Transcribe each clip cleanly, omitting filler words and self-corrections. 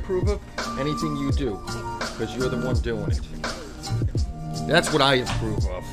approve of? Anything you do, because you're the one doing it. That's what I approve of.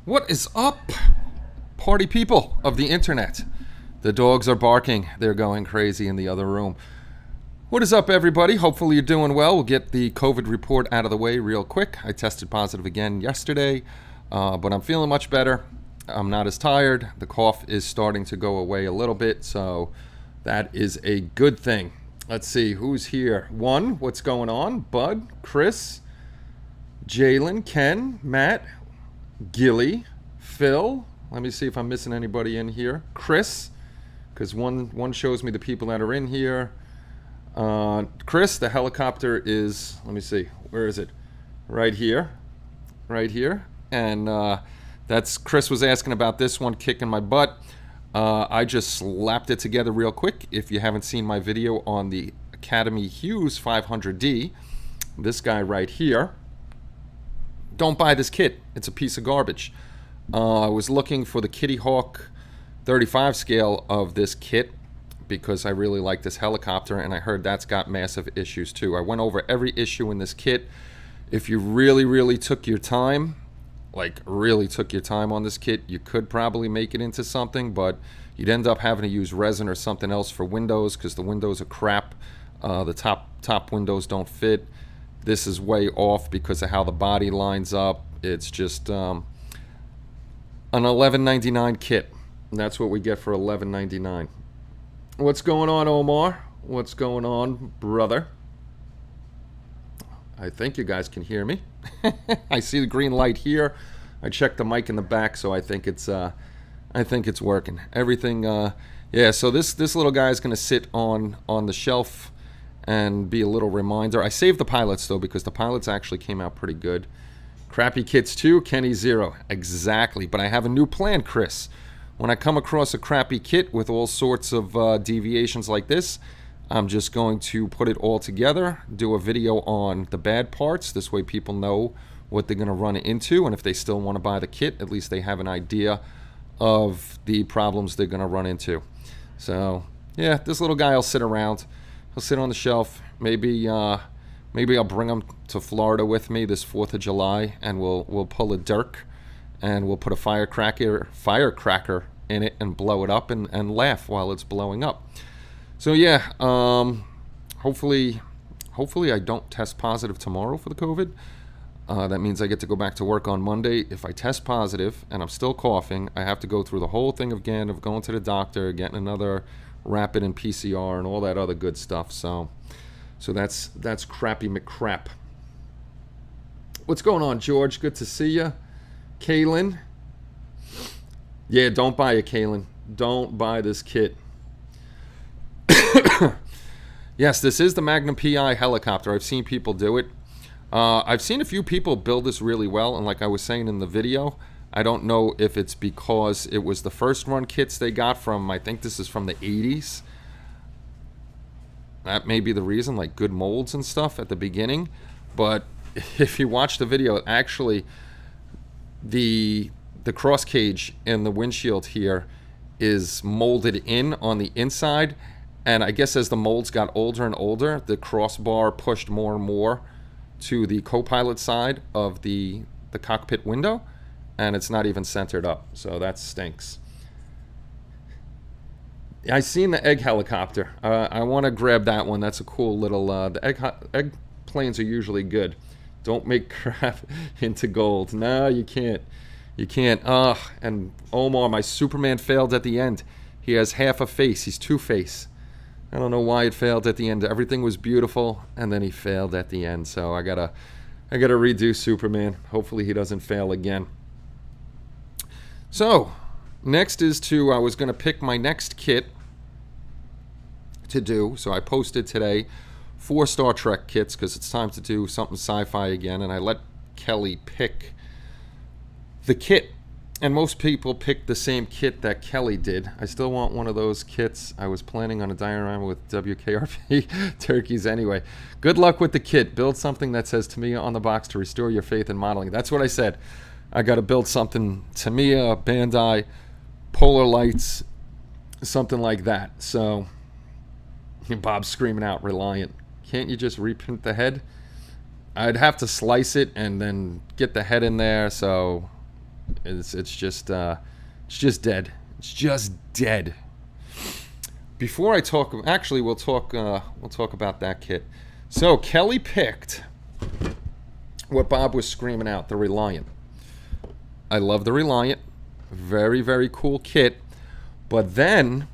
What is up, party people of the internet? The dogs are barking. They're going crazy in the other room. What is up, everybody? Hopefully you're doing well. We'll get the COVID report out of the way real quick. I tested positive again yesterday, but I'm feeling much better. I'm not as tired. The cough is starting to go away a little bit, so that is a good thing. Let's see, who's here? One, what's going on? Bud, Chris, Jalen, Ken, Matt, Gilly, Phil. Let me see if I'm missing anybody in here. Chris, because one shows me the people that are in here. Chris, the helicopter is, let me see, where is it? Right here. And that's, Chris was asking about this one, kicking my butt. I just slapped it together real quick. If you haven't seen my video on the Academy Hughes 500D, this guy right here, don't buy this kit. It's a piece of garbage. I was looking for the Kitty Hawk 35 scale of this kit because I really like this helicopter, and I heard that's got massive issues too. I went over every issue in this kit. If you really took your time, like really took your time on this kit, you could probably make it into something, but you'd end up having to use resin or something else for windows because the windows are crap. The top windows don't fit. This is way off because of how the body lines up. It's just an $11.99 kit. And that's what we get for $11.99. What's going on, Omar? What's going on, brother? I think you guys can hear me. I see the green light here. I checked the mic in the back, so I think it's working. Everything. Yeah. So this little guy is going to sit on the shelf and be a little reminder. I saved the pilots though because the pilots actually came out pretty good. Crappy kits too. Kenny 0. Exactly. But I have a new plan, Chris. When I come across a crappy kit with all sorts of deviations like this, I'm just going to put it all together, do a video on the bad parts. This way people know what they're going to run into, and if they still want to buy the kit, at least they have an idea of the problems they're going to run into. So, yeah, this little guy will sit around. He'll sit on the shelf. Maybe I'll bring him to Florida with me this 4th of July, and we'll pull a Dirk, and we'll put a firecracker in it and blow it up and laugh while it's blowing up. So yeah, hopefully I don't test positive tomorrow for the COVID. That means I get to go back to work on Monday. If I test positive and I'm still coughing, I have to go through the whole thing again of going to the doctor, getting another rapid and PCR and all that other good stuff. So that's crappy McCrap. What's going on, George? Good to see you. Kaylin. Yeah, don't buy it, Kaylin. Don't buy this kit. Yes, this is the Magnum Pi Helicopter. I've seen people do it. I've seen a few people build this really well, and like I was saying in the video, I don't know if it's because it was the first run kits they got from, I think this is from the 80s. That may be the reason, like good molds and stuff at the beginning. But if you watch the video, actually, the cross cage in the windshield here is molded in on the inside. And I guess as the molds got older and older, the crossbar pushed more and more to the co-pilot side of the cockpit window, and it's not even centered up, so that stinks. I seen the egg helicopter. I want to grab that one. That's a cool little. The egg planes are usually good. Don't make crap into gold. No, you can't. You can't. And Omar, my Superman failed at the end. He has half a face. He's two-face. I don't know why it failed at the end. Everything was beautiful, and then he failed at the end. So I gotta redo Superman. Hopefully he doesn't fail again. So next is I was gonna pick my next kit to do. So I posted today 4 Star Trek kits because it's time to do something sci-fi again, and I let Kelly pick the kit. And most people pick the same kit that Kelly did. I still want one of those kits. I was planning on a diorama with WKRP turkeys anyway. Good luck with the kit. Build something that says Tamiya on the box to restore your faith in modeling. That's what I said. I got to build something Tamiya, Bandai, Polar Lights, something like that. So Bob's screaming out, Reliant. Can't you just reprint the head? I'd have to slice it and then get the head in there, so It's just dead. It's just dead. Before I talk, actually, we'll talk about that kit. So Kelly picked what Bob was screaming out, the Reliant. I love the Reliant. Very, very cool kit. But then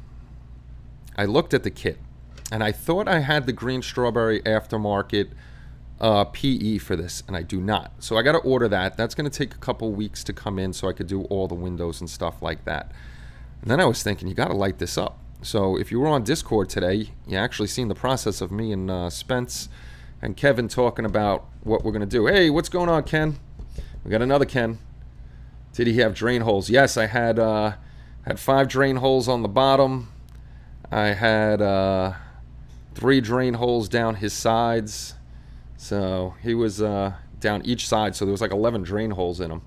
I looked at the kit, and I thought I had the Green Strawberry Aftermarket PE for this, and I do not. So I got to order that. That's going to take a couple weeks to come in so I could do all the windows and stuff like that. And then I was thinking, you got to light this up. So if you were on Discord today, you actually seen the process of me and Spence and Kevin talking about what we're going to do. Hey, what's going on, Ken? We got another Ken. Did he have drain holes? Yes, I had 5 drain holes on the bottom. I had 3 drain holes down his sides. So he was down each side, so there was like 11 drain holes in him.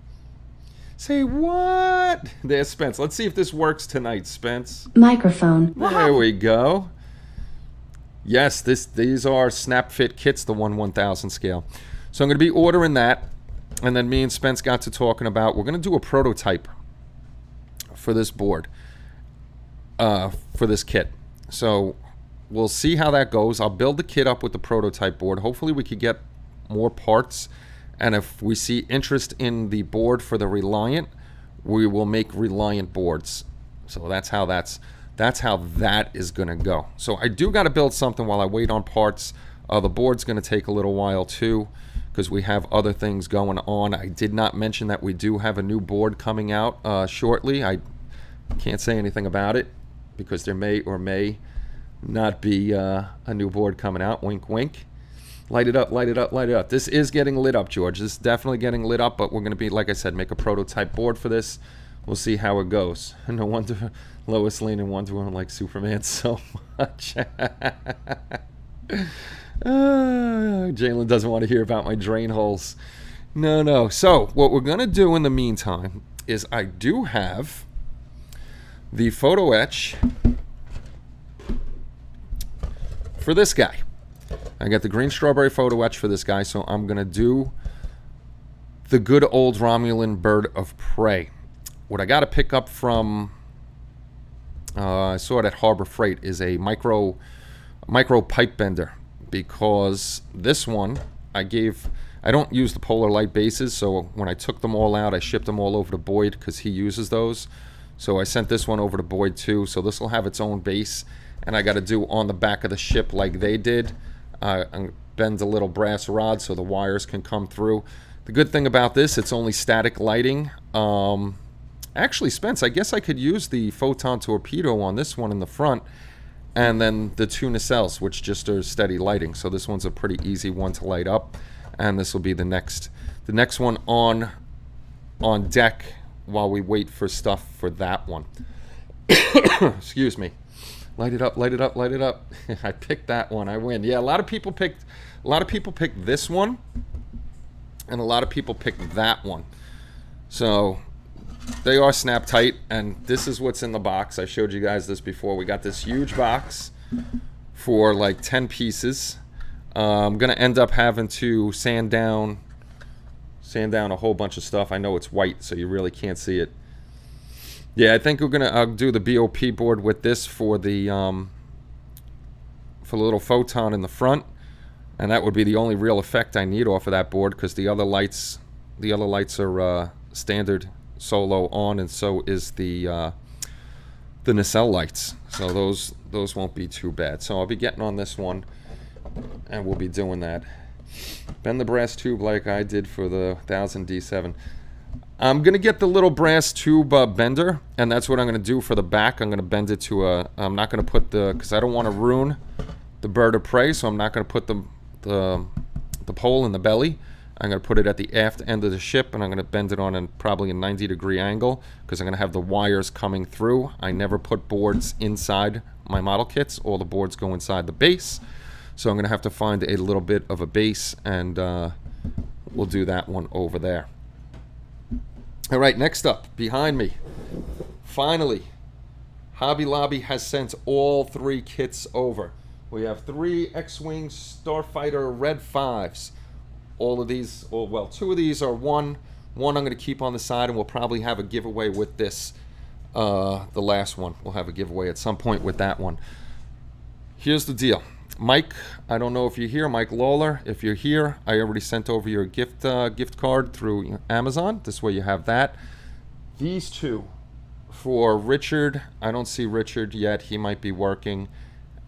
Say what? There's Spence. Let's see if this works tonight, Spence. Microphone. There we go. Yes, these are snap fit kits, the 1/1000 scale. So I'm going to be ordering that, and then me and Spence got to talking about we're going to do a prototype for this board, for this kit. So we'll see how that goes. I'll build the kit up with the prototype board. Hopefully we could get more parts. And if we see interest in the board for the Reliant, we will make Reliant boards. So that's how that is going to go. So I do got to build something while I wait on parts. The board's going to take a little while too, because we have other things going on. I did not mention that we do have a new board coming out shortly. I can't say anything about it because there may or may not be a new board coming out. Wink, wink. Light it up, light it up, light it up. This is getting lit up, George. This is definitely getting lit up, but we're going to be, like I said, make a prototype board for this. We'll see how it goes. No wonder Lois Lane and Wonder Woman like Superman so much. Jalen doesn't want to hear about my drain holes. No. So what we're going to do in the meantime is I do have the photo etch for this guy. I got the Green Strawberry photo etch for this guy, so I'm going to do the good old Romulan Bird of Prey. What I got to pick up from, I saw it at Harbor Freight, is a micro pipe bender, because this one I don't use the polar light bases, so when I took them all out, I shipped them all over to Boyd because he uses those. So I sent this one over to Boyd too, so this will have its own base, and I got to do on the back of the ship like they did. Bend a little brass rod so the wires can come through. The good thing about this, it's only static lighting. Actually, Spence, I guess I could use the photon torpedo on this one in the front, and then the 2 nacelles, which just are steady lighting. So this one's a pretty easy one to light up, and this will be the next one on deck while we wait for stuff for that one. Excuse me. Light it up, light it up, light it up. I picked that one. I win. Yeah, a lot of people picked this one, and a lot of people picked that one. So they are snap tight, and this is what's in the box. I showed you guys this before. We got this huge box for like 10 pieces. I'm gonna end up having to sand down a whole bunch of stuff. I know it's white, so you really can't see it. Yeah, I think we're gonna do the BOP board with this for the little photon in the front, and that would be the only real effect I need off of that board, because the other lights are standard solo on, and so is the nacelle lights. So those won't be too bad. So I'll be getting on this one, and we'll be doing that. Bend the brass tube like I did for the 1000 D7. I'm going to get the little brass tube bender, and that's what I'm going to do for the back. I'm going to bend it to I'm not going to put because I don't want to ruin the bird of prey, so I'm not going to put the pole in the belly. I'm going to put it at the aft end of the ship, and I'm going to bend it on probably a 90-degree angle, because I'm going to have the wires coming through. I never put boards inside my model kits. All the boards go inside the base. So I'm going to have to find a little bit of a base, and we'll do that one over there. All right, next up, behind me, finally, Hobby Lobby has sent all 3 kits over. We have 3 X-Wing Starfighter Red 5s. All of these, well, 2 of these are 1, One I'm going to keep on the side, and we'll probably have a giveaway with this. The last one, we'll have a giveaway at some point with that one. Here's the deal. Mike, I don't know if you're here. Mike Lawler, if you're here, I already sent over your gift card through Amazon. This way you have that. These two for Richard. I don't see Richard yet. He might be working.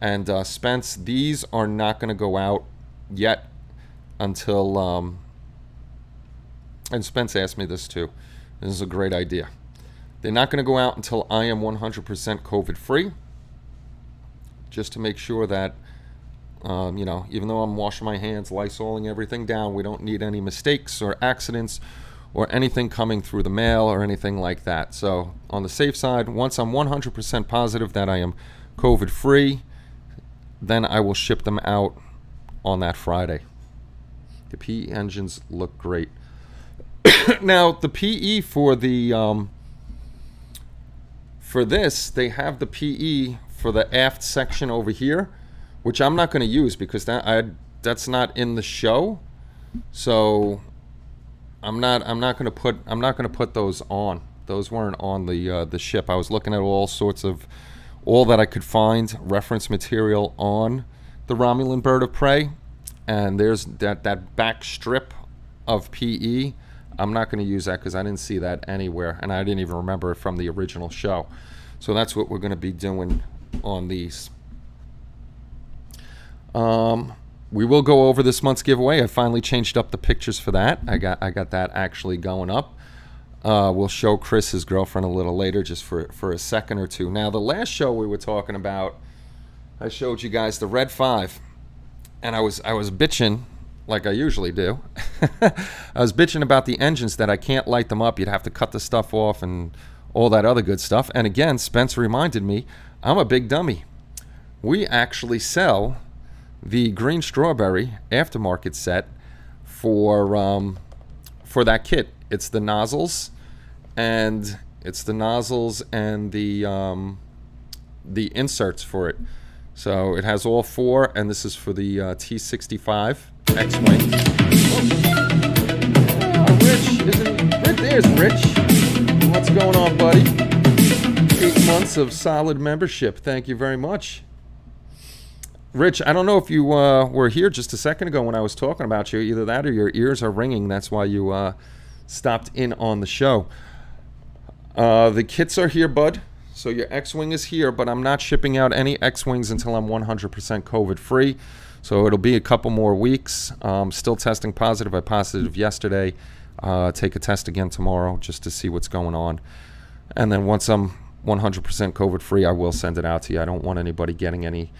And Spence, these are not going to go out yet until... and Spence asked me this too. This is a great idea. They're not going to go out until I am 100% COVID-free. Just to make sure that, you know, even though I'm washing my hands, Lysoling everything down, we don't need any mistakes or accidents or anything coming through the mail or anything like that. So on the safe side, once I'm 100% positive that I am COVID-free, then I will ship them out on that Friday. The PE engines look great. Now, the PE for the for this, they have the PE for the aft section over here, which I'm not going to use because that's not in the show. So I'm not going to put those on. Those weren't on the ship. I was looking at all that I could find reference material on the Romulan bird of prey, and there's that back strip of PE. I'm not going to use that because I didn't see that anywhere, and I didn't even remember it from the original show. So that's what we're going to be doing on these. We will go over this month's giveaway. I finally changed up the pictures for that. I got that actually going up. We'll show Chris his girlfriend a little later, just for a second or two. Now, the last show we were talking about, I showed you guys the Red 5, and I was bitching, like I usually do. I was bitching about the engines, that I can't light them up. You'd have to cut the stuff off and all that other good stuff. And again, Spencer reminded me, I'm a big dummy. We actually sell the green strawberry aftermarket set for that kit. It's the nozzles and the inserts for it. So it has all four, and this is for the T65 X-Wing. Oh, Rich, there's Rich. What's going on, buddy? 8 months of solid membership. Thank you very much. Rich, I don't know if you were here just a second ago when I was talking about you. Either that or your ears are ringing. That's why you stopped in on the show. The kits are here, bud. So your X-Wing is here, but I'm not shipping out any X-Wings until I'm 100% COVID-free. So it'll be a couple more weeks. Still testing positive. I positive yesterday. Take a test again tomorrow just to see what's going on. And then once I'm 100% COVID-free, I will send it out to you. I don't want anybody getting any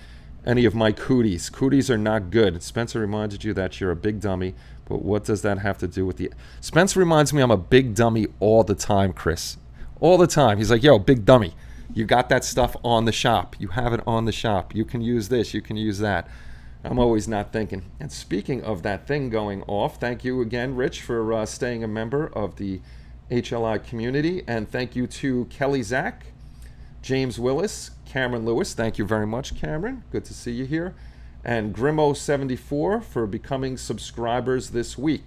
of my cooties. Cooties are not good. Spencer reminded you that you're a big dummy, but what does that have to do with the... Spencer reminds me I'm a big dummy all the time, Chris. All the time. He's like, yo, big dummy. You got that stuff on the shop. You have it on the shop. You can use this. You can use that. I'm always not thinking. And speaking of that thing going off, thank you again, Rich, for staying a member of the HLI community. And thank you to Kelly Zach, James Willis, Cameron Lewis. Thank you very much, Cameron. Good to see you here. And Grimo74 for becoming subscribers this week.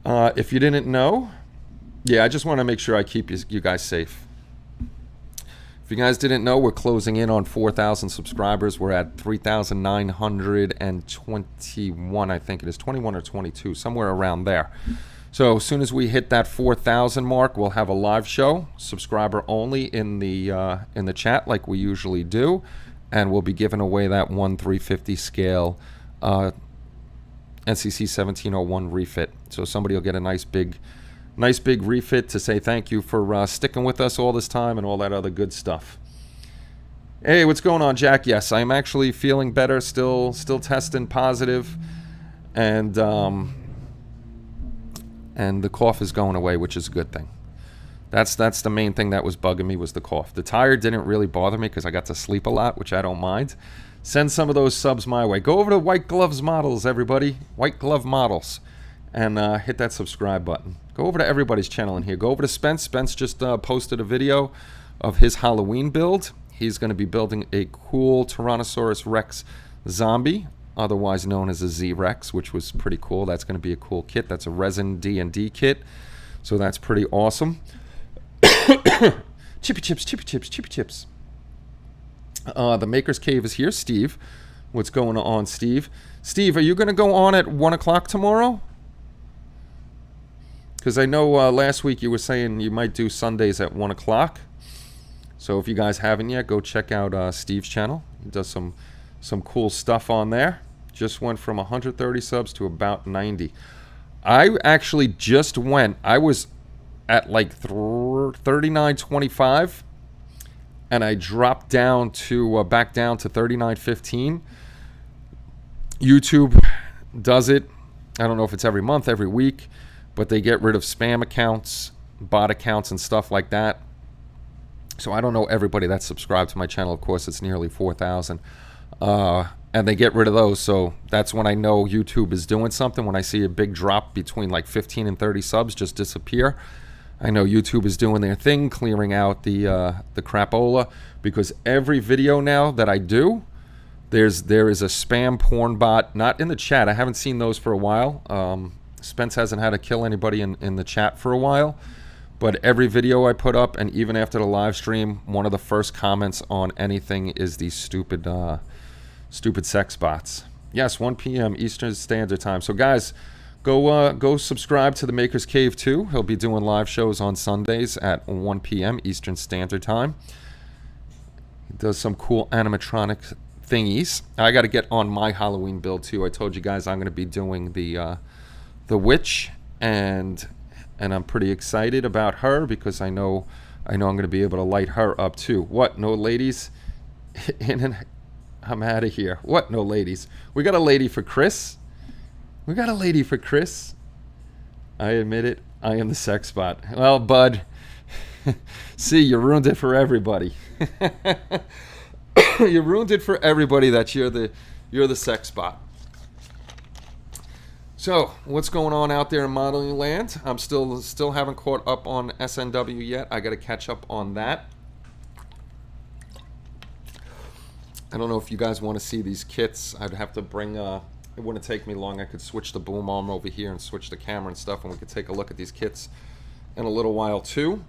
If you didn't know, yeah, I just want to make sure I keep you guys safe. If you guys didn't know, we're closing in on 4,000 subscribers. We're at 3,921, I think it is, 21 or 22, somewhere around there. So as soon as we hit that 4,000 mark, we'll have a live show, subscriber only, in the chat like we usually do, and we'll be giving away that 1/350 scale NCC 1701 refit. So somebody will get a nice big refit to say thank you for sticking with us all this time and all that other good stuff. Hey, what's going on, Jack? Yes, I'm actually feeling better, still testing positive, and the cough is going away, which is a good thing. That's the main thing that was bugging me, was the cough. The tired didn't really bother me because I got to sleep a lot, which I don't mind. Send some of those subs my way. Go over to White Gloves Models, everybody. White Glove Models. And hit that subscribe button. Go over to everybody's channel in here. Go over to Spence. Spence just posted a video of his Halloween build. He's going to be building a cool Tyrannosaurus Rex zombie, otherwise known as a Z-Rex, which was pretty cool. That's going to be a cool kit. That's a resin D&D kit. So that's pretty awesome. Chippy chips, chippy chips, chippy chips. The Maker's Cave is here. Steve, what's going on, Steve? Steve, are you going to go on at 1 o'clock tomorrow? Because I know last week you were saying you might do Sundays at 1 o'clock. So if you guys haven't yet, go check out Steve's channel. He does some cool stuff on there. Just went from 130 subs to about 90. I actually just went. I was at like 39.25, and I dropped down to back down to 39.15. YouTube does it. I don't know if it's every month, every week, but they get rid of spam accounts, bot accounts, and stuff like that. So I don't know everybody that's subscribed to my channel. Of course, it's nearly 4,000. And they get rid of those. So that's when I know YouTube is doing something. When I see a big drop between like 15 and 30 subs just disappear, I know YouTube is doing their thing, clearing out the crapola. Because every video now that I do, there is a spam porn bot. Not in the chat. I haven't seen those for a while. Spence hasn't had to kill anybody in the chat for a while. But every video I put up, and even after the live stream, one of the first comments on anything is these stupid sex bots. Yes, 1 p.m. Eastern Standard Time. So guys, go subscribe to the Maker's Cave too. He'll be doing live shows on Sundays at 1 p.m. Eastern Standard Time. He does some cool animatronic thingies. I got to get on my Halloween build too. I told you guys I'm going to be doing the witch, and I'm pretty excited about her because I know I'm going to be able to light her up too. What? No ladies? I'm out of here. What? No ladies? We got a lady for Chris. We got a lady for Chris. I admit it. I am the sex bot. Well, bud. See, you ruined it for everybody. You ruined it for everybody that you're the sex bot. So, what's going on out there in modeling land? I'm still haven't caught up on SNW yet. I got to catch up on that. I don't know if you guys want to see these kits. I'd have to bring, it wouldn't take me long. I could switch the boom arm over here and switch the camera and stuff, and we could take a look at these kits in a little while too.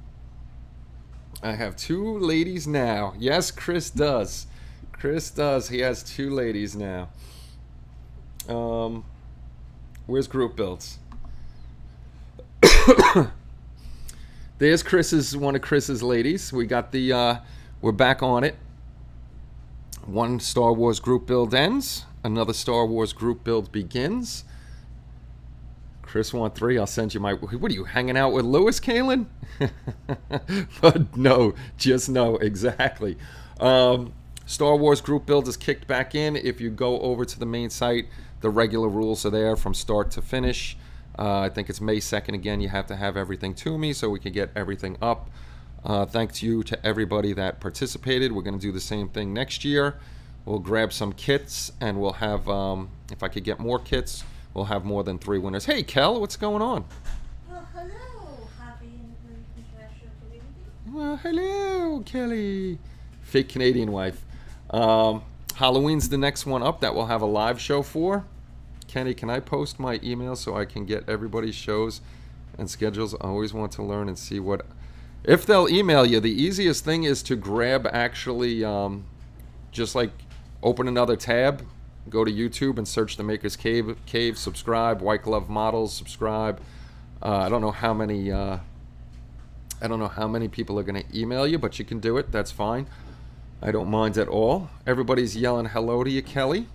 I have 2 ladies now. Yes, Chris does. Chris does. He has 2 ladies now. Where's group builds? There's one of Chris's ladies. We got the, we're back on it. One Star Wars group build ends. Another Star Wars group build begins. Chris want 3. I'll send you my... What are you, hanging out with Lewis, Kalen? But no, just no, exactly. Star Wars group build is kicked back in. If you go over to the main site, the regular rules are there from start to finish. I think it's May 2nd again. You have to have everything to me so we can get everything up. Thanks you to everybody that participated. We're going to do the same thing next year. We'll grab some kits, and we'll have, if I could get more kits, we'll have more than 3 winners. Hey, Kel, what's going on? Well, hello. Happy International Community. Well, hello, Kelly. Fake Canadian wife. Halloween's the next one up that we'll have a live show for. Kenny, can I post my email so I can get everybody's shows and schedules? I always want to learn and see what... If they'll email you, the easiest thing is to grab actually, just like open another tab, go to YouTube and search the Maker's Cave, subscribe, White Glove Models, subscribe. I don't know how many people are going to email you, but you can do it. That's fine. I don't mind at all. Everybody's yelling hello to you, Kelly.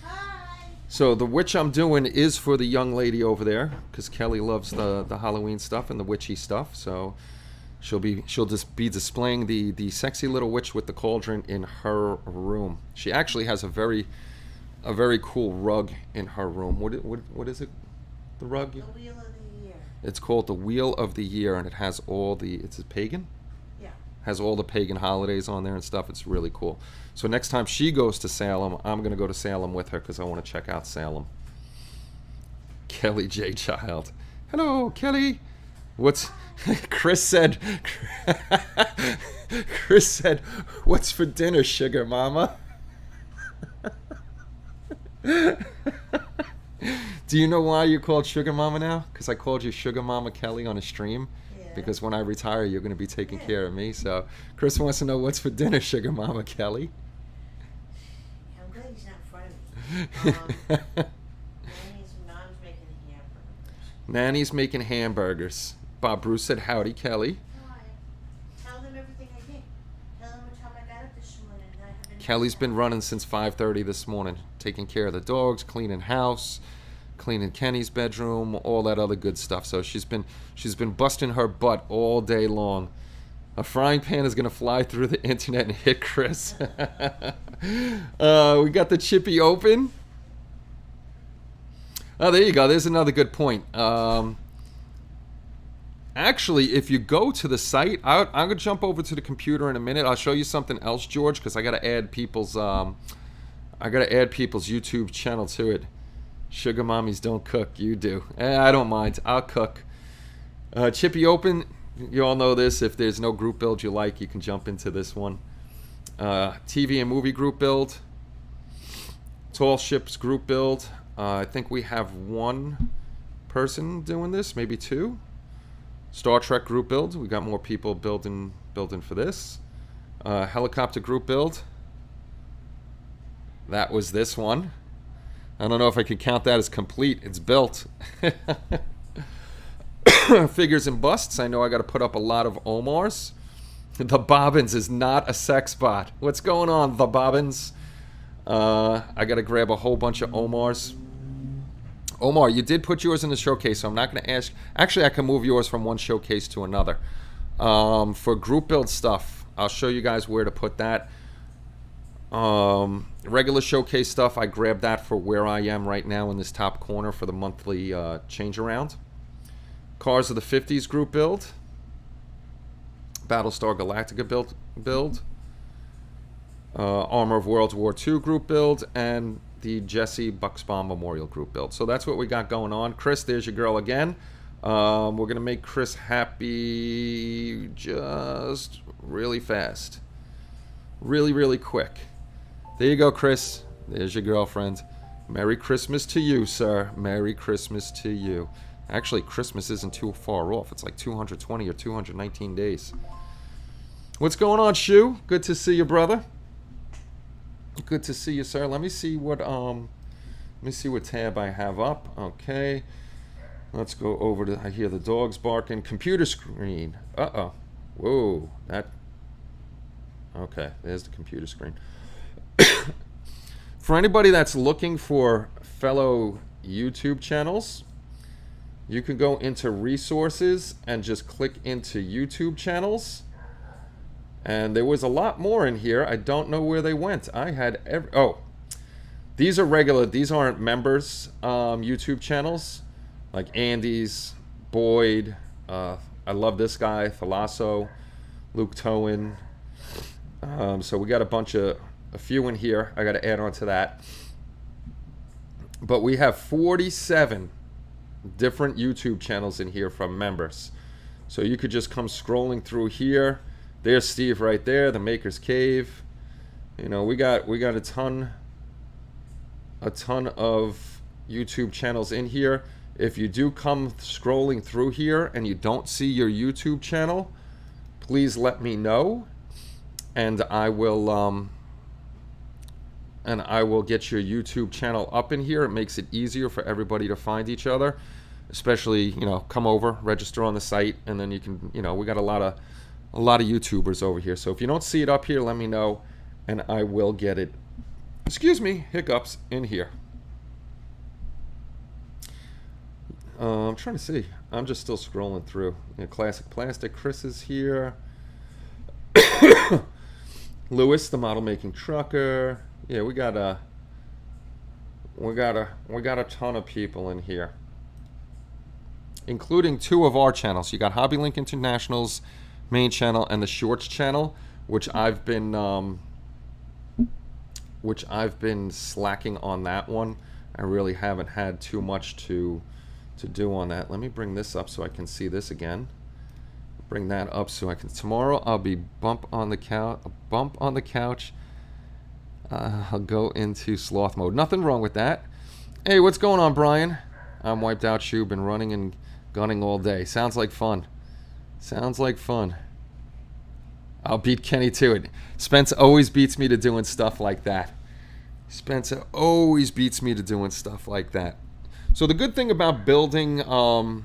Hi. So the witch I'm doing is for the young lady over there, because Kelly loves the Halloween stuff and the witchy stuff. So she'll just be displaying the sexy little witch with the cauldron in her room. She actually has a very cool rug in her room. What is it? The rug? The Wheel of the Year. It's called the Wheel of the Year, and it has all the... It's a pagan? Yeah. Has all the pagan holidays on there and stuff. It's really cool. So next time she goes to Salem, I'm going to go to Salem with her because I want to check out Salem. Kelly J. Child. Hello, Kelly. What's... Chris said, what's for dinner, sugar mama? Do you know why you're called Sugar Mama now? Because I called you Sugar Mama Kelly on a stream. Yeah. Because when I retire, you're going to be taking Yeah. care of me. So Chris wants to know what's for dinner, Sugar Mama Kelly. I'm glad he's not in front of me. Mom's making hamburgers. Nanny's making hamburgers. Bob Bruce said, howdy, Kelly. Hi. Tell them everything I did. Tell them what time I got up this morning. And I have been Kelly's been running since 5:30 this morning, taking care of the dogs, cleaning house, cleaning Kenny's bedroom, all that other good stuff. So she's been busting her butt all day long. A frying pan is gonna fly through the internet and hit Chris. We got the Chippy open. Oh, there you go. There's another good point. Actually, if you go to the site, I'm gonna jump over to the computer in a minute. I'll show you something else, George, because I gotta add people's YouTube channel to it. Sugar mommies don't cook. You do. I don't mind. I'll cook. Chippy Open. You all know this. If there's no group build you like, you can jump into this one. TV and movie group build. Tall ships group build. I think we have one person doing this, maybe two. Star Trek group build. We got more people building for this. Helicopter group build. That was this one. I don't know if I could count that as complete. It's built. Figures and busts. I know I got to put up a lot of Omars. The Bobbins is not a sex bot. What's going on, the Bobbins? I got to grab a whole bunch of Omars. Omar, you did put yours in the showcase, so I'm not going to ask. Actually, I can move yours from one showcase to another. For group build stuff, I'll show you guys where to put that. Regular showcase stuff, I grabbed that for where I am right now in this top corner for the monthly change around. Cars of the 50s group build. Battlestar Galactica build. Armor of World War II group build, and the Jesse Bucksbaum Memorial group build. So that's what we got going on. Chris, there's your girl again. We're going to make Chris happy just really fast. Really, really quick. There you go, Chris. There's your girlfriend. Merry Christmas to you, sir. Merry Christmas to you. Actually, Christmas isn't too far off. It's like 220 or 219 days. What's going on, Shu? Good to see you, brother. Good to see you, sir. Let me see what tab I have up. Okay. Let's go over to, I hear the dogs barking. Computer screen. Uh-oh. Whoa. Okay, there's the computer screen. For anybody that's looking for fellow YouTube channels, you can go into resources and just click into YouTube channels. And there was a lot more in here. I don't know where they went. I had these are regular. These aren't members YouTube channels. Like Andy's, Boyd. I love this guy, Thalasso, Luke Towen. So we got a few in here. I got to add on to that. But we have 47 different YouTube channels in here from members. So you could just come scrolling through here. There's Steve right there, the Maker's Cave. You know, we got a ton of YouTube channels in here. If you do come scrolling through here and you don't see your YouTube channel, please let me know, and I will get your YouTube channel up in here. It makes it easier for everybody to find each other, especially, you know, come over, register on the site, and then you can, you know, we got a lot of YouTubers over here. So if you don't see it up here, let me know, and I will get it, excuse me, hiccups, in here. I'm trying to see. I'm just still scrolling through. You know, Classic Plastic, Chris is here. Lewis, the model making trucker. Yeah, we got a ton of people in here, including two of our channels. You got Hobby Link International's main channel and the Shorts channel, which I've been slacking on that one. I really haven't had too much to do on that. Let me bring this up so I can see this again. Bring that up so I can. Tomorrow I'll be bump on the couch. I'll go into sloth mode. Nothing wrong with that. Hey, what's going on, Brian? I'm wiped out, Shoe. Been running and gunning all day. Sounds like fun. Sounds like fun. I'll beat Kenny to it. Spence always beats me to doing stuff like that. Spencer always beats me to doing stuff like that. So the good thing about building the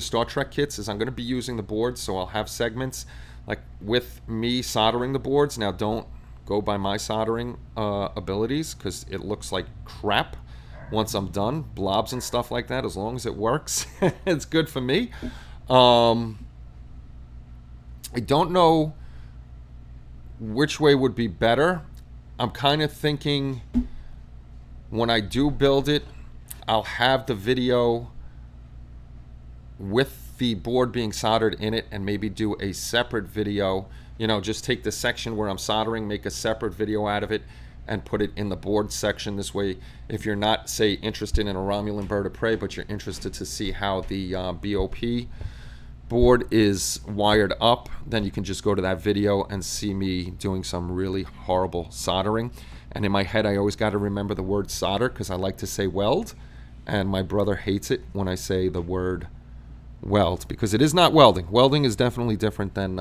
Star Trek kits is I'm going to be using the boards, so I'll have segments like with me soldering the boards. Now don't go by my soldering abilities because it looks like crap once I'm done. Blobs and stuff like that, as long as it works, it's good for me. I don't know which way would be better. I'm kind of thinking when I do build it, I'll have the video with the board being soldered in it and maybe do a separate video. You know, just take the section where I'm soldering, make a separate video out of it, and put it in the board section. This way, if you're not, say, interested in a Romulan bird of prey, but you're interested to see how the BOP board is wired up, then you can just go to that video and see me doing some really horrible soldering. And in my head, I always got to remember the word solder because I like to say weld, and my brother hates it when I say the word weld because it is not welding. Welding is definitely different than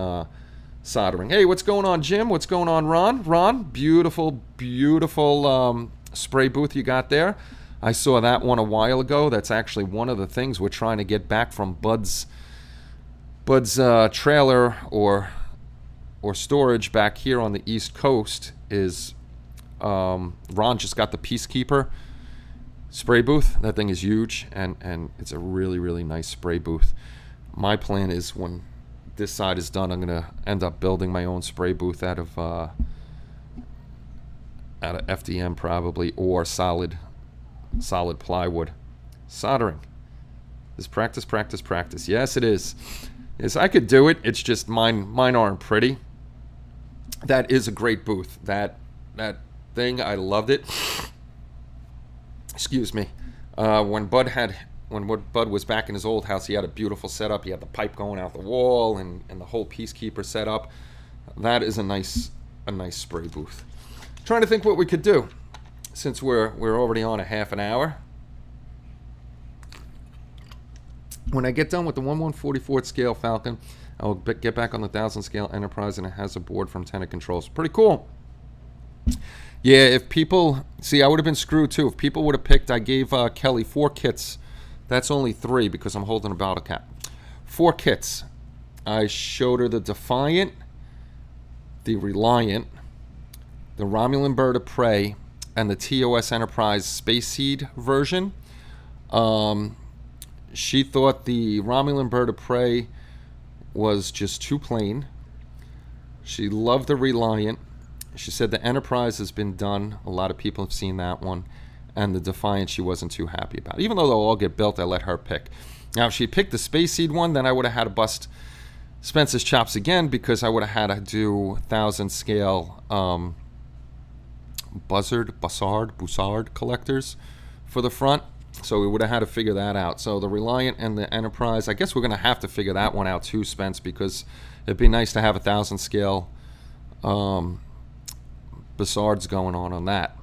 soldering. Hey, what's going on, Jim? What's going on, Ron? Ron, beautiful, beautiful spray booth you got there. I saw that one a while ago. That's actually one of the things we're trying to get back from Bud's trailer or storage back here on the East Coast. Is Ron just got the Peacekeeper spray booth. That thing is huge, and it's a really, really nice spray booth. My plan is when this side is done, I'm going to end up building my own spray booth out of FDM probably, or solid plywood. Soldering is practice, practice, practice. Yes, it is. Yes, I could do it. It's just mine aren't pretty. That is a great booth. That thing, I loved it. Excuse me. When Bud was back in his old house, he had a beautiful setup. He had the pipe going out the wall and the whole Peacekeeper setup. That is a nice spray booth. Trying to think what we could do since we're already on a half an hour. When I get done with the 1/144th scale Falcon, I'll get back on the 1000 scale Enterprise, and it has a board from Tenet Controls. Pretty cool. Yeah, if people... See, I would have been screwed, too. If people would have picked... I gave Kelly 4 kits. That's only 3 because I'm holding a bottle cap. 4 kits. I showed her the Defiant, the Reliant, the Romulan Bird of Prey, and the TOS Enterprise Space Seed version. She thought the Romulan Bird of Prey was just too plain. She loved the Reliant. She said the Enterprise has been done. A lot of people have seen that one. And the Defiant she wasn't too happy about. Even though they'll all get built, I let her pick. Now, if she picked the Space Seed one, then I would have had to bust Spence's chops again because I would have had to do 1000 scale Bussard collectors for the front. So we would have had to figure that out. So the Reliant and the Enterprise, I guess we're going to have to figure that one out too, Spence, because it'd be nice to have 1000 scale Bussards going on that.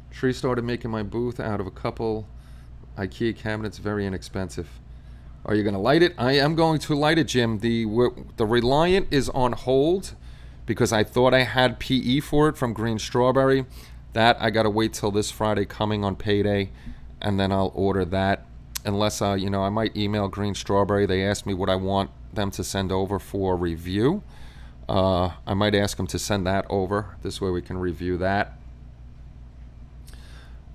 Tree started making my booth out of a couple IKEA cabinets, very inexpensive. Are you going to light it? I am going to light it, Jim. The Reliant is on hold because I thought I had PE for it from Green Strawberry. That I got to wait till this Friday coming on payday, and then I'll order that. Unless, I might email Green Strawberry. They asked me what I want them to send over for review. I might ask them to send that over. This way we can review that.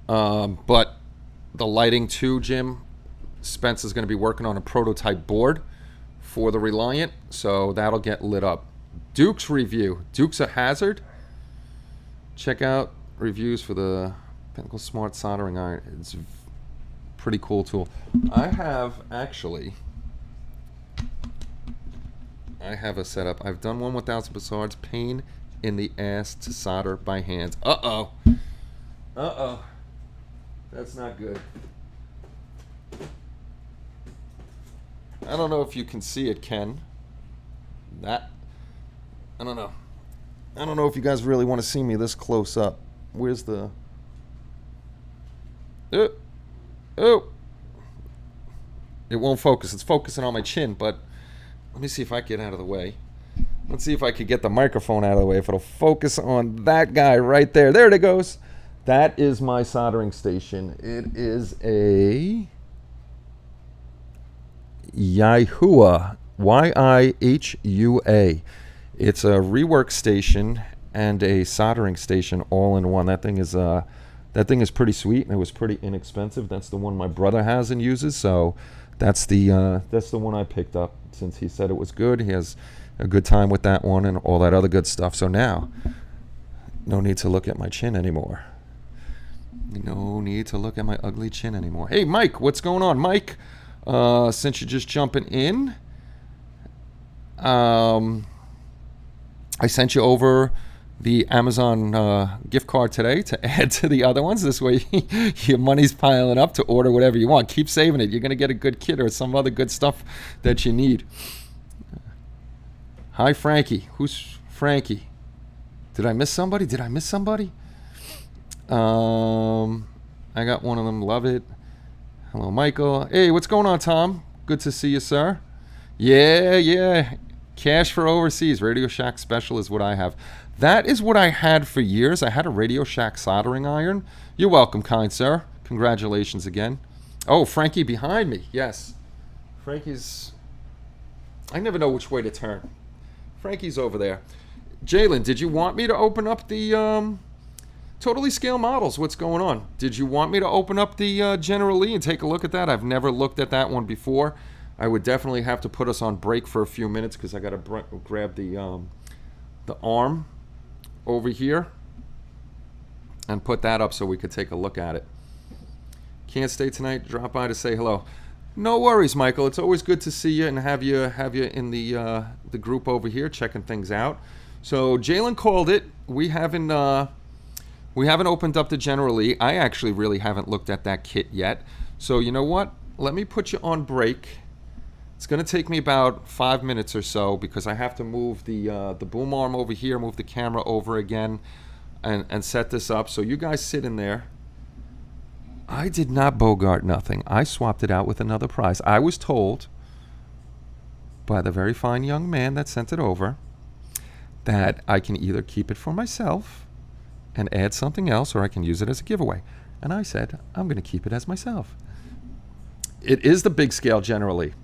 But the lighting too, Jim, Spence is going to be working on a prototype board for the Reliant, so that'll get lit up. Duke's review. Duke's a hazard. Check out reviews for the Pinnacle Smart Soldering Iron. It's a pretty cool tool. I have a setup. I've done one with 1000 Bussards. Pain in the ass to solder by hand. Uh-oh. That's not good. I don't know if you can see it, Ken. I don't know. I don't know if you guys really want to see me this close up Where's the... Oh! It won't focus. It's focusing on my chin, but let me see if I get out of the way. Let's see if I could get the microphone out of the way. If it'll focus on that guy right there. There it goes. That is my soldering station. It is a Yihua. Y-I-H-U-A. It's a rework station and a soldering station all in one. That thing is pretty sweet, and it was pretty inexpensive. That's the one my brother has and uses, so that's the one I picked up since he said it was good. He has a good time with that one and all that other good stuff. So now, no need to look at my chin anymore. No need to look at my ugly chin anymore. Hey, Mike, what's going on, Mike? Since you're just jumping in, I sent you over the Amazon gift card today to add to the other ones. This way your money's piling up to order whatever you want. Keep saving it. You're going to get a good kit or some other good stuff that you need. Hi, Frankie. Who's Frankie? Did I miss somebody? I got one of them. Love it. Hello, Michael. Hey, what's going on, Tom? Good to see you, sir. Yeah. Cash for overseas. Radio Shack Special is what I have. That is what I had for years. I had a Radio Shack soldering iron. You're welcome, kind sir. Congratulations again. Oh, Frankie behind me. Yes. Frankie's... I never know which way to turn. Frankie's over there. Jalen, did you want me to open up the Totally Scale Models? What's going on? Did you want me to open up the General Lee and take a look at that? I've never looked at that one before. I would definitely have to put us on break for a few minutes because I got to grab the arm over here and put that up so we could take a look at it. Can't stay tonight. Drop by to say hello. No worries, Michael. It's always good to see you and have you in the group over here checking things out. So Jalen called it. We haven't opened up the General Lee. I actually really haven't looked at that kit yet. So you know what? Let me put you on break. It's going to take me about 5 minutes or so because I have to move the boom arm over here, move the camera over again, and set this up. So you guys sit in there. I did not bogart nothing. I swapped it out with another prize. I was told by the very fine young man that sent it over that I can either keep it for myself and add something else, or I can use it as a giveaway. And I said, I'm going to keep it as myself. It is the big scale generally.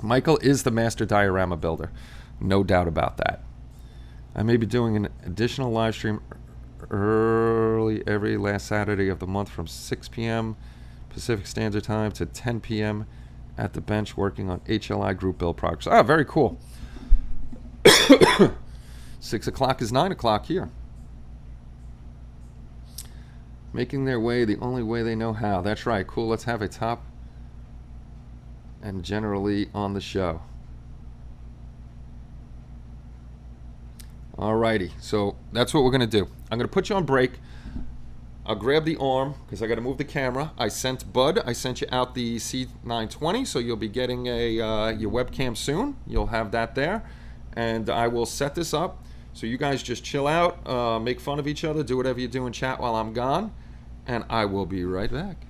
Michael is the master diorama builder. No doubt about that. I may be doing an additional live stream early every last Saturday of the month from 6 p.m. Pacific Standard Time to 10 p.m. at the bench working on HLI group build projects. Ah, very cool. 6 o'clock is 9 o'clock here. Making their way the only way they know how. That's right. Cool. Let's have a top and generally on the show. Alrighty, so that's what we're gonna do. I'm gonna put you on break. I'll grab the arm because I gotta move the camera. I sent you out the C920, so you'll be getting your webcam soon. You'll have that there, and I will set this up. So you guys just chill out, make fun of each other, do whatever you do in chat while I'm gone, and I will be right back.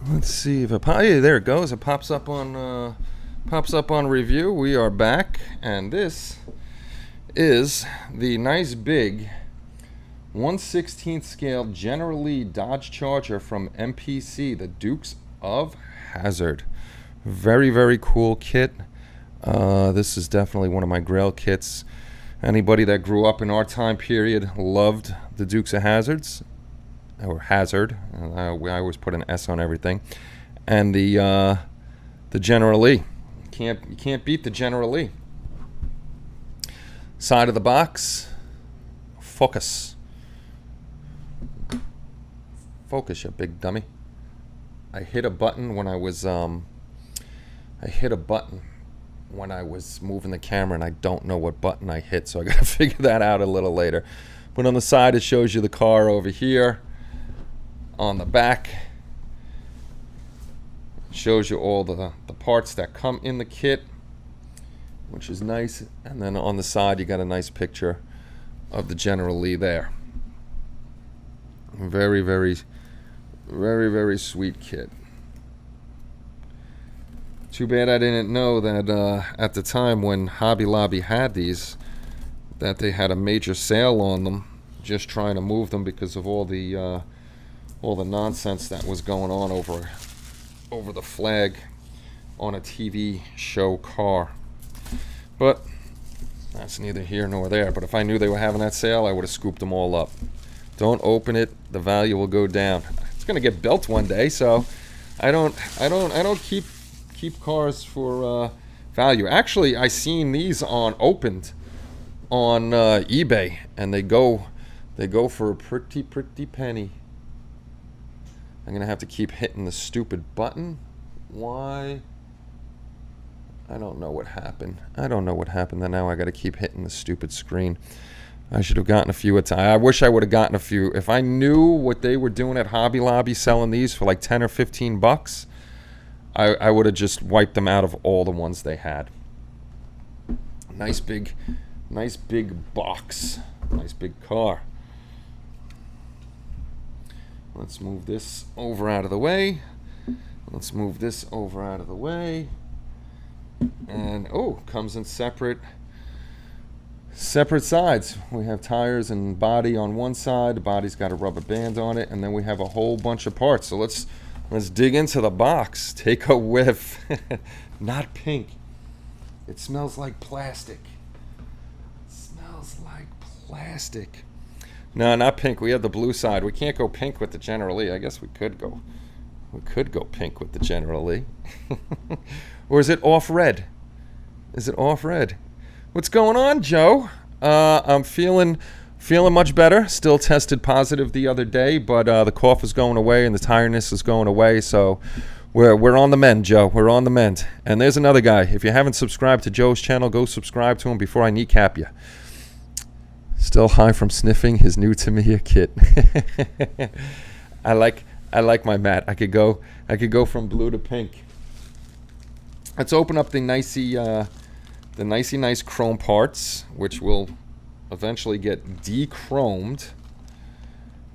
Let's see if it yeah, there it goes. It pops up on review. We are back, and this is the nice big 1/16 scale General Lee Dodge Charger from MPC, the Dukes of Hazzard. Very, very cool kit. This is definitely one of my grail kits. Anybody that grew up in our time period loved the Dukes of Hazzards, or Hazard. I always put an S on everything. And the General Lee. You can't beat the General Lee. Side of the box. Focus, you big dummy. I hit a button when I was moving the camera, and I don't know what button I hit, so I gotta figure that out a little later. But on the side, it shows you the car over here. On the back, it shows you all the parts that come in the kit, which is nice. And then on the side, you got a nice picture of the General Lee there. Very, very, very, very sweet kit. Too bad I didn't know that at the time when Hobby Lobby had these, that they had a major sale on them, just trying to move them because of all the nonsense that was going on over the flag on a TV show car. But that's neither here nor there. But if I knew they were having that sale, I would have scooped them all up. Don't open it; the value will go down. It's gonna get built one day, so I don't keep cars for value. Actually, I seen these opened on eBay, and they go for a pretty penny. I'm gonna have to keep hitting the stupid button. Why? I don't know what happened. Then now I gotta keep hitting the stupid screen. I should have gotten a few at time. I wish I would have gotten a few. If I knew what they were doing at Hobby Lobby, selling these for like 10 or 15 bucks, I would have just wiped them out of all the ones they had. Nice big box. Nice big car. Let's move this over out of the way. And comes in separate sides. We have tires and body on one side. The body's got a rubber band on it, and then we have a whole bunch of parts. So let's dig into the box. Take a whiff. Not pink. It smells like plastic. No, not pink. We have the blue side. We can't go pink with the General Lee. I guess we could go pink with the General Lee. Or is it off red? What's going on, Joe? I'm feeling much better. Still tested positive the other day, but the cough is going away and the tiredness is going away. So we're on the mend, Joe. We're on the mend. And there's another guy. If you haven't subscribed to Joe's channel, go subscribe to him before I kneecap you. Still high from sniffing his new Tamiya kit. I like my mat. I could go from blue to pink. Let's open up the nicey nice chrome parts, which will eventually get de-chromed.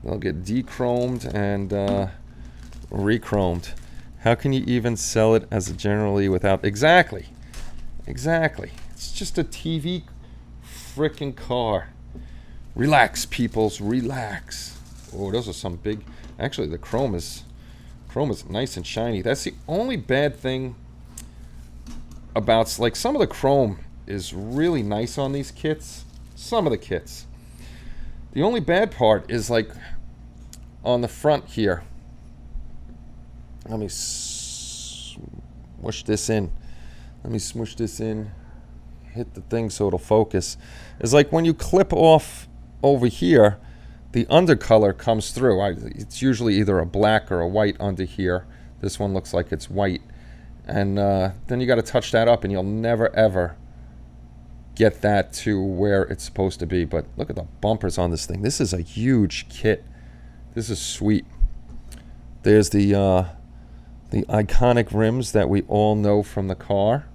They'll get de-chromed and re-chromed. How can you even sell it as a General Lee without... Exactly. It's just a TV frickin' car. Relax, peoples, relax. Oh, those are some big... Actually, the chrome is nice and shiny. That's the only bad thing about... Like, some of the chrome is really nice on these kits. Some of the kits. The only bad part is, like, on the front here. Let me smush this in. Hit the thing so it'll focus. It's like when you clip off over here, the undercolor comes through. It's usually either a black or a white under here. This one looks like it's white. And then you got to touch that up, and you'll never, ever get that to where it's supposed to be. But look at the bumpers on this thing. This is a huge kit. This is sweet. There's the iconic rims that we all know from the car.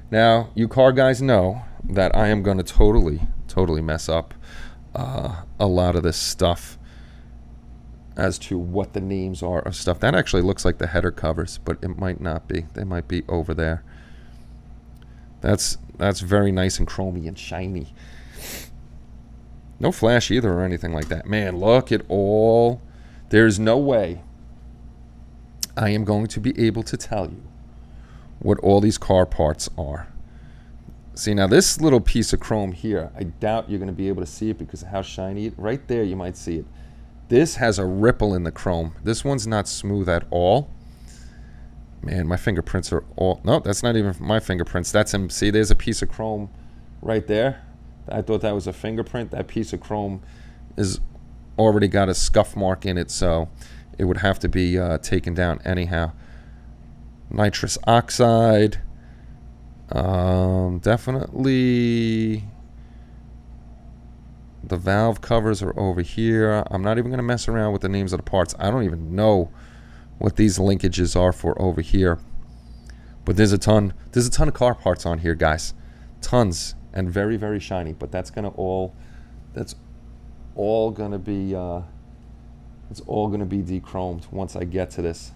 Now, you car guys know that I am going to totally mess up a lot of this stuff. as to what the names are of stuff. That actually looks like the header covers, but it might not be. They might be over there. That's very nice and chromy and shiny. No flash either or anything like that. Man, look at all. There's no way I am going to be able to tell you what all these car parts are. See, now this little piece of chrome here, I doubt you're going to be able to see it because of how shiny it is. Right there, you might see it. This has a ripple in the chrome. This one's not smooth at all. Man, my fingerprints are all... No, that's not even my fingerprints. That's him. See, there's a piece of chrome right there. I thought that was a fingerprint. That piece of chrome is already got a scuff mark in it, so it would have to be taken down anyhow. Nitrous oxide. Definitely... The valve covers are over here. I'm not even going to mess around with the names of the parts. I don't even know what these linkages are for over here. But there's a ton of car parts on here, guys. Tons, and very, very shiny. But that's all going to be dechromed once I get to this.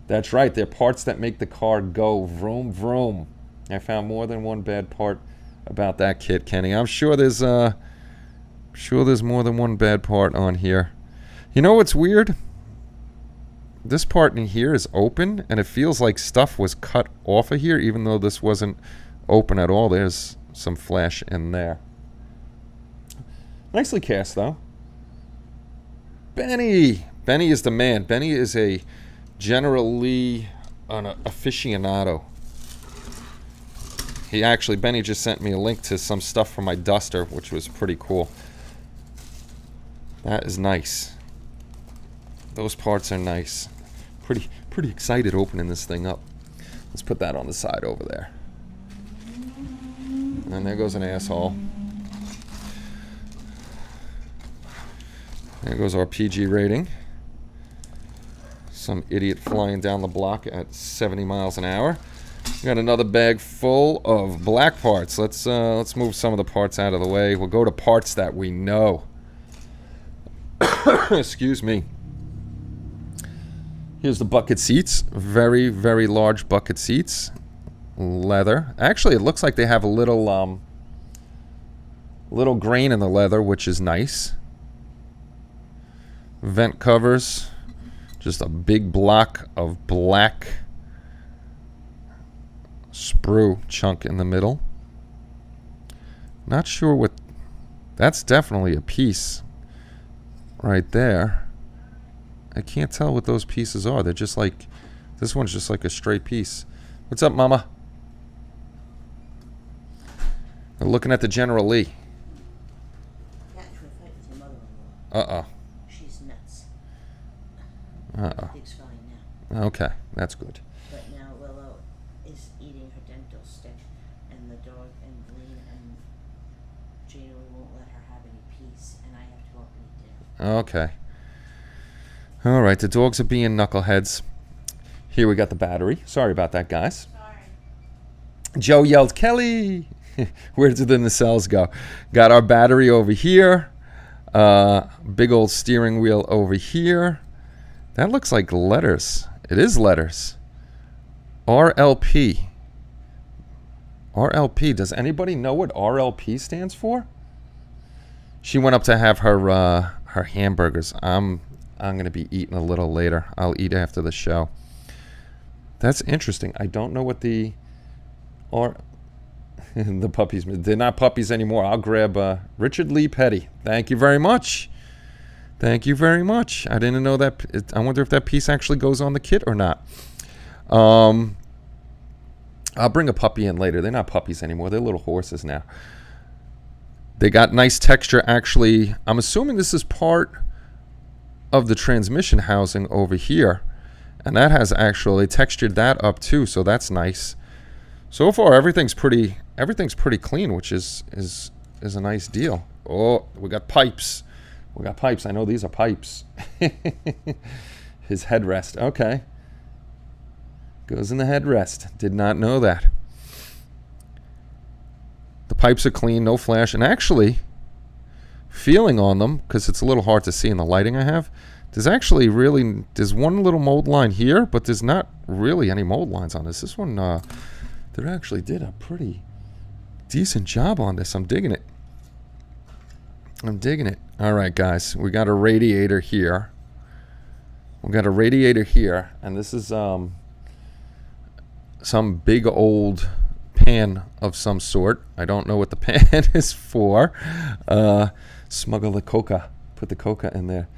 That's right. They're parts that make the car go vroom vroom. I found more than one bad part about that kit, Kenny. I'm sure there's more than one bad part on here. You know what's weird? This part in here is open, and it feels like stuff was cut off of here, even though this wasn't open at all. There's some flash in there. Nicely cast, though. Benny! Benny is the man. Benny is a generally an aficionado. Benny just sent me a link to some stuff from my Duster, which was pretty cool. That is nice. Those parts are nice. Pretty excited opening this thing up. Let's put that on the side over there. And there goes an asshole. There goes our PG rating. Some idiot flying down the block at 70 miles an hour. Got another bag full of black parts. Let's move some of the parts out of the way. We'll go to parts that we know. Excuse me. Here's the bucket seats. Very, very large bucket seats. Leather. Actually, it looks like they have a little grain in the leather, which is nice. Vent covers. Just a big block of black sprue chunk in the middle. Not sure what... That's definitely a piece right there. I can't tell what those pieces are. They're just like... This one's just like a straight piece. What's up, Mama? I'm looking at the General Lee. Uh-oh. She's nuts. Uh-oh. It's fine now. Okay, that's good. But now Willow is eating her dental stick, and the dog and Glean and Gina won't let her have any peace, and I have to open it down. Okay. All right, the dogs are being knuckleheads. Here we got the battery. Sorry about that, guys. Sorry. Joe yelled, Kelly! Where did the nacelles go? Got our battery over here. Big old steering wheel over here. That looks like letters. It is letters. RLP. RLP. Does anybody know what RLP stands for? She went up to have her hamburgers. I'm going to be eating a little later. I'll eat after the show. That's interesting. I don't know what the the puppies. They're not puppies anymore. I'll grab Richard Lee Petty. Thank you very much. Thank you very much. I didn't know that. I wonder if that piece actually goes on the kit or not. I'll bring a puppy in later. They're not puppies anymore. They're little horses now. They got nice texture, actually. I'm assuming this is part of the transmission housing over here. And that has actually textured that up too, so that's nice. So far, everything's pretty clean, which is a nice deal. Oh, we got pipes. We got pipes. I know these are pipes. His headrest. Okay. Goes in the headrest. Did not know that. The pipes are clean, no flash. And actually, feeling on them, because it's a little hard to see in the lighting I have, There's actually really, there's one little mold line here, but there's not really any mold lines on this. This one, they actually did a pretty decent job on this. I'm digging it. I'm digging it. All right, guys, we got a radiator here. We got a radiator here, and this is some big old pan of some sort. I don't know what the pan is for. Smuggle the coca. Put the coca in there.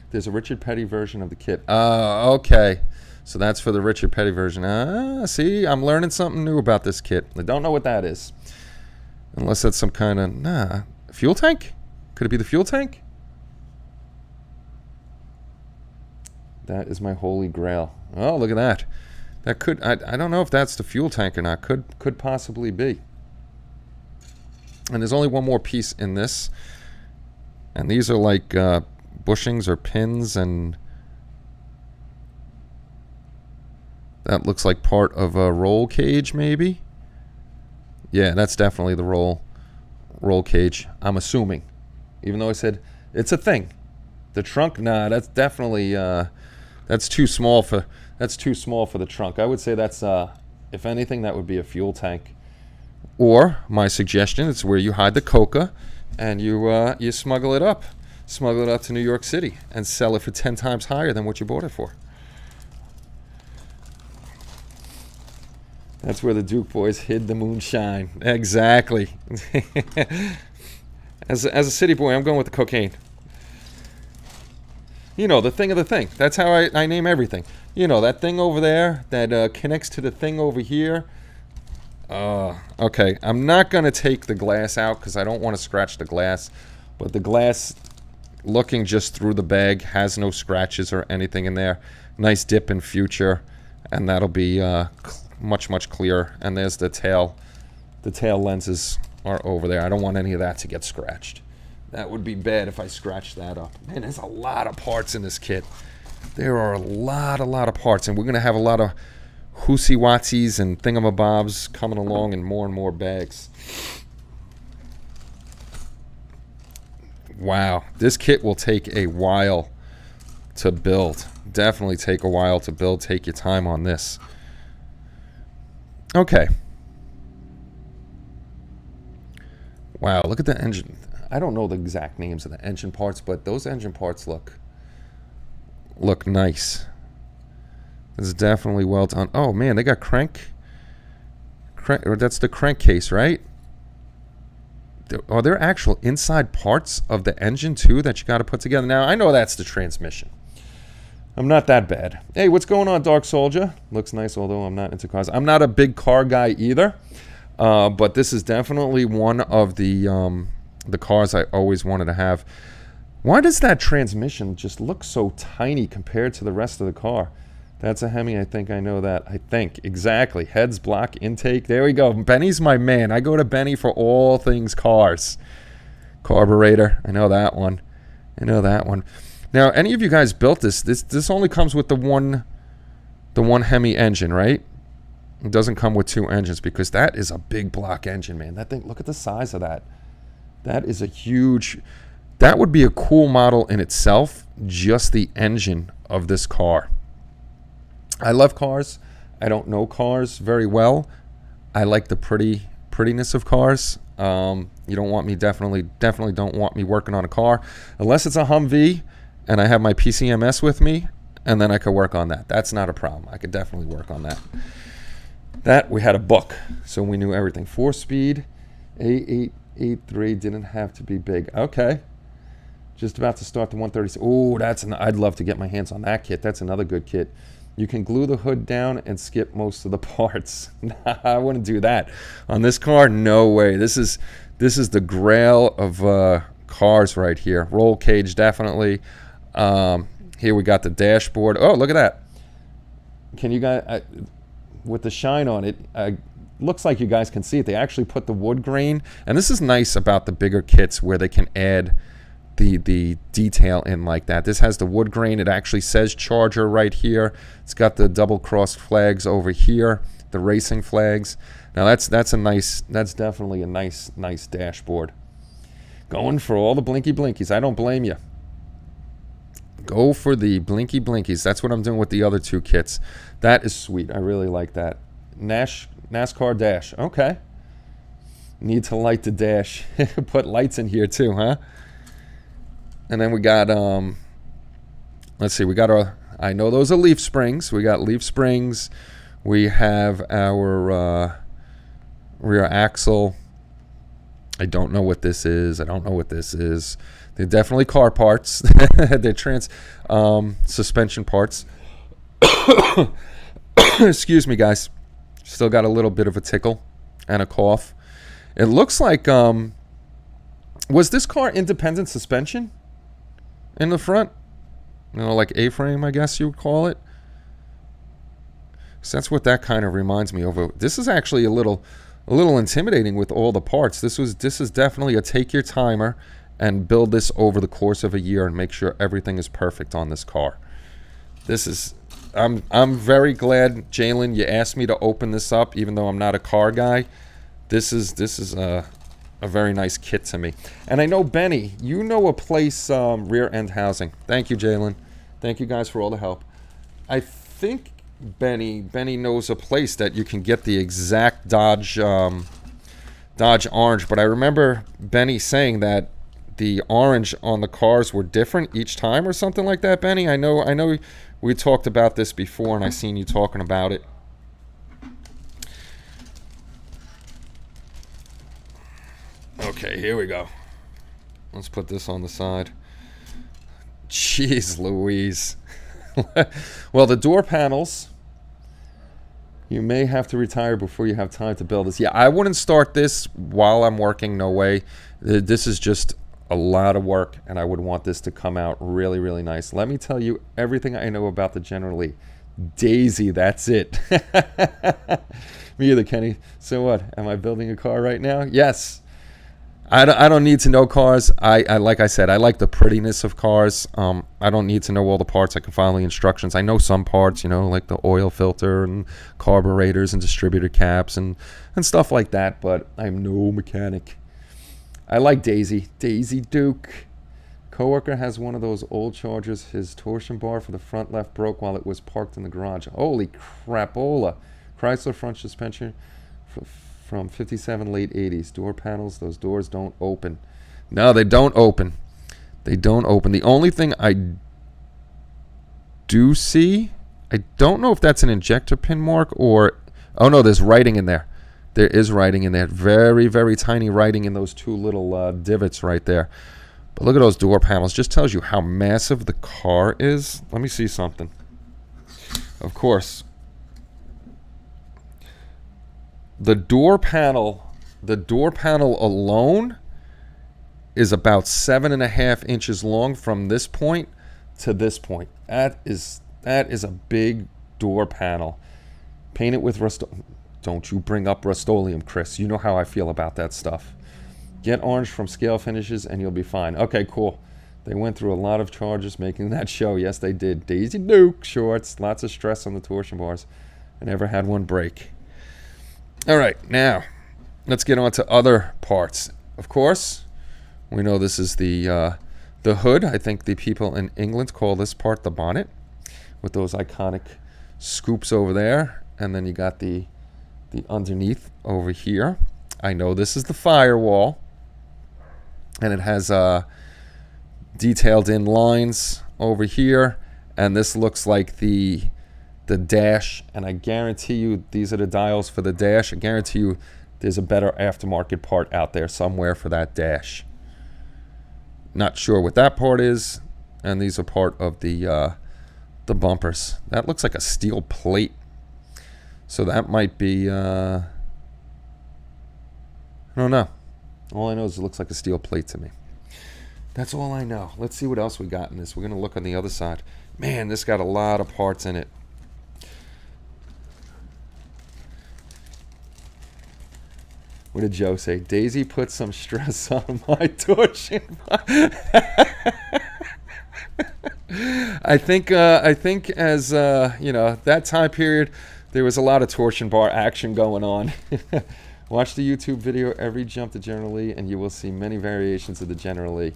There's a Richard Petty version of the kit. Okay. So that's for the Richard Petty version. See, I'm learning something new about this kit. I don't know what that is. Unless that's some kind of, fuel tank? Could it be the fuel tank? That is my holy grail. Oh, look at that. That could, I don't know if that's the fuel tank or not. Could possibly be. And there's only one more piece in this. And these are like bushings or pins, and that looks like part of a roll cage, maybe. Yeah, that's definitely the roll cage, I'm assuming. Even though I said it's a thing. The trunk, nah, that's definitely that's too small for the trunk. I would say that's if anything, that would be a fuel tank. Or my suggestion, it's where you hide the coca and you smuggle it up to New York City and sell it for 10 times higher than what you bought it for. That's where the Duke boys hid the moonshine. Exactly. As a city boy, I'm going with the cocaine. You know, the thing of the thing. That's how I name everything. You know, that thing over there that connects to the thing over here. Okay, I'm not going to take the glass out because I don't want to scratch the glass. But the glass, looking just through the bag, has no scratches or anything in there. Nice dip in future. And that'll be much clearer. And there's the tail. The tail lenses are over there. I don't want any of that to get scratched. That would be bad if I scratched that up. Man, there's a lot of parts in this kit. There are a lot of parts. And we're going to have a lot of hoosie-watsies and thingamabobs coming along in more and more bags. Wow. This kit will take a while to build. Definitely take a while to build. Take your time on this. Okay. Wow, look at the engine. I don't know the exact names of the engine parts, but those engine parts look nice. It's definitely well done. Oh man, they got crank. Or that's the crankcase, right? Are there actual inside parts of the engine too that you got to put together? Now I know that's the transmission. I'm not that bad. Hey, what's going on, Dark Soldier? Looks nice, although I'm not into cars. I'm not a big car guy either, but this is definitely one of the cars I always wanted to have. Why does that transmission just look so tiny compared to the rest of the car? That's a Hemi, I think I know that. I think, exactly. Heads, block, intake. There we go. Benny's my man. I go to Benny for all things cars. Carburetor. I know that one. Now, any of you guys built this? This only comes with the one Hemi engine, right? It doesn't come with two engines because that is a big block engine, man. That thing, look at the size of that. That is a huge... That would be a cool model in itself, just the engine of this car. I love cars. I don't know cars very well. I like the prettiness of cars. You don't want me, definitely don't want me working on a car. Unless it's a Humvee and I have my PCMS with me, and then I could work on that. That's not a problem. I could definitely work on that. That we had a book, so we knew everything. 4-speed, A883 didn't have to be big. Okay. Just about to start the 136. Oh, I'd love to get my hands on that kit. That's another good kit. You can glue the hood down and skip most of the parts. Nah, I wouldn't do that. On this car, no way. This is the grail of cars right here. Roll cage, definitely. Here we got the dashboard. Oh, look at that. Can you guys, with the shine on it, looks like you guys can see it. They actually put the wood grain. And this is nice about the bigger kits where they can add the detail in like that. This has the wood grain. It actually says Charger right here. It's got the double cross flags over here, the racing flags. Now that's definitely a nice dashboard. Going for all the blinky blinkies. I don't blame you. Go for the blinky blinkies. That's what I'm doing with the other two kits. That is sweet. I really like that. NASCAR dash. Okay. Need to light the dash. Put lights in here too, huh? And then we got, let's see, we got our, I know those are leaf springs. We got leaf springs. We have our rear axle. I don't know what this is. They're definitely car parts. They're suspension parts. Excuse me, guys. Still got a little bit of a tickle and a cough. It looks like, was this car independent suspension in the front? You know, like A-frame, I guess you would call it. So that's what that kind of reminds me of. This is actually a little intimidating with all the parts. This is definitely a take your timer and build this over the course of a year and make sure everything is perfect on this car. I'm very glad, Jalen, you asked me to open this up, even though I'm not a car guy. This is a very nice kit to me. And I know, Benny, you know a place, rear end housing. Thank you, Jalen. Thank you guys for all the help. I think Benny knows a place that you can get the exact Dodge orange, but I remember Benny saying that the orange on the cars were different each time or something like that, Benny. I know we talked about this before and I seen you talking about it. Okay, here we go. Let's put this on the side. Jeez Louise. Well, the door panels, you may have to retire before you have time to build this. Yeah, I wouldn't start this while I'm working. No way. This is just a lot of work, and I would want this to come out really, really nice. Let me tell you everything I know about the General Lee. Daisy, that's it. Me either, Kenny. So what? Am I building a car right now? Yes. I don't need to know cars. I like I said, I like the prettiness of cars. I don't need to know all the parts. I can follow the instructions. I know some parts, you know, like the oil filter and carburetors and distributor caps and stuff like that, but I'm no mechanic. I like Daisy. Daisy Duke. Coworker has one of those old Chargers. His torsion bar for the front left broke while it was parked in the garage. Holy crapola. Chrysler front suspension from 57, late 80s. Door panels, those doors don't open. No, they don't open. They don't open. The only thing I do see, I don't know if that's an injector pin mark or... Oh, no, there's writing in there. There is writing in there. Very, very tiny writing in those two little divots right there. But look at those door panels. Just tells you how massive the car is. Let me see something. Of course. The door panel alone is about 7.5 inches long from this point to this point. That is a big door panel. Paint it with Don't you bring up Rust-Oleum, Chris. You know how I feel about that stuff. Get orange from Scale Finishes and you'll be fine. Okay, cool. They went through a lot of charges making that show. Yes, they did. Daisy Duke shorts. Lots of stress on the torsion bars. I never had one break. All right, now let's get on to other parts. Of course, we know this is the hood. I think the people in England call this part the bonnet, with those iconic scoops over there, and then you got the underneath over here. I know this is the firewall, and it has detailed in lines over here, and this looks like the dash, and I guarantee you these are the dials for the dash. I guarantee you there's a better aftermarket part out there somewhere for that dash. Not sure what that part is, and these are part of the bumpers. That looks like a steel plate, so that might be I don't know. All I know is it looks like a steel plate to me. That's all I know. Let's see what else we got in this. We're gonna look on the other side. Man, this got a lot of parts in it. What did Joe say? Daisy put some stress on my torsion. I think as you know, that time period, there was a lot of torsion bar action going on. Watch the YouTube video every jump to General Lee, and you will see many variations of the General Lee.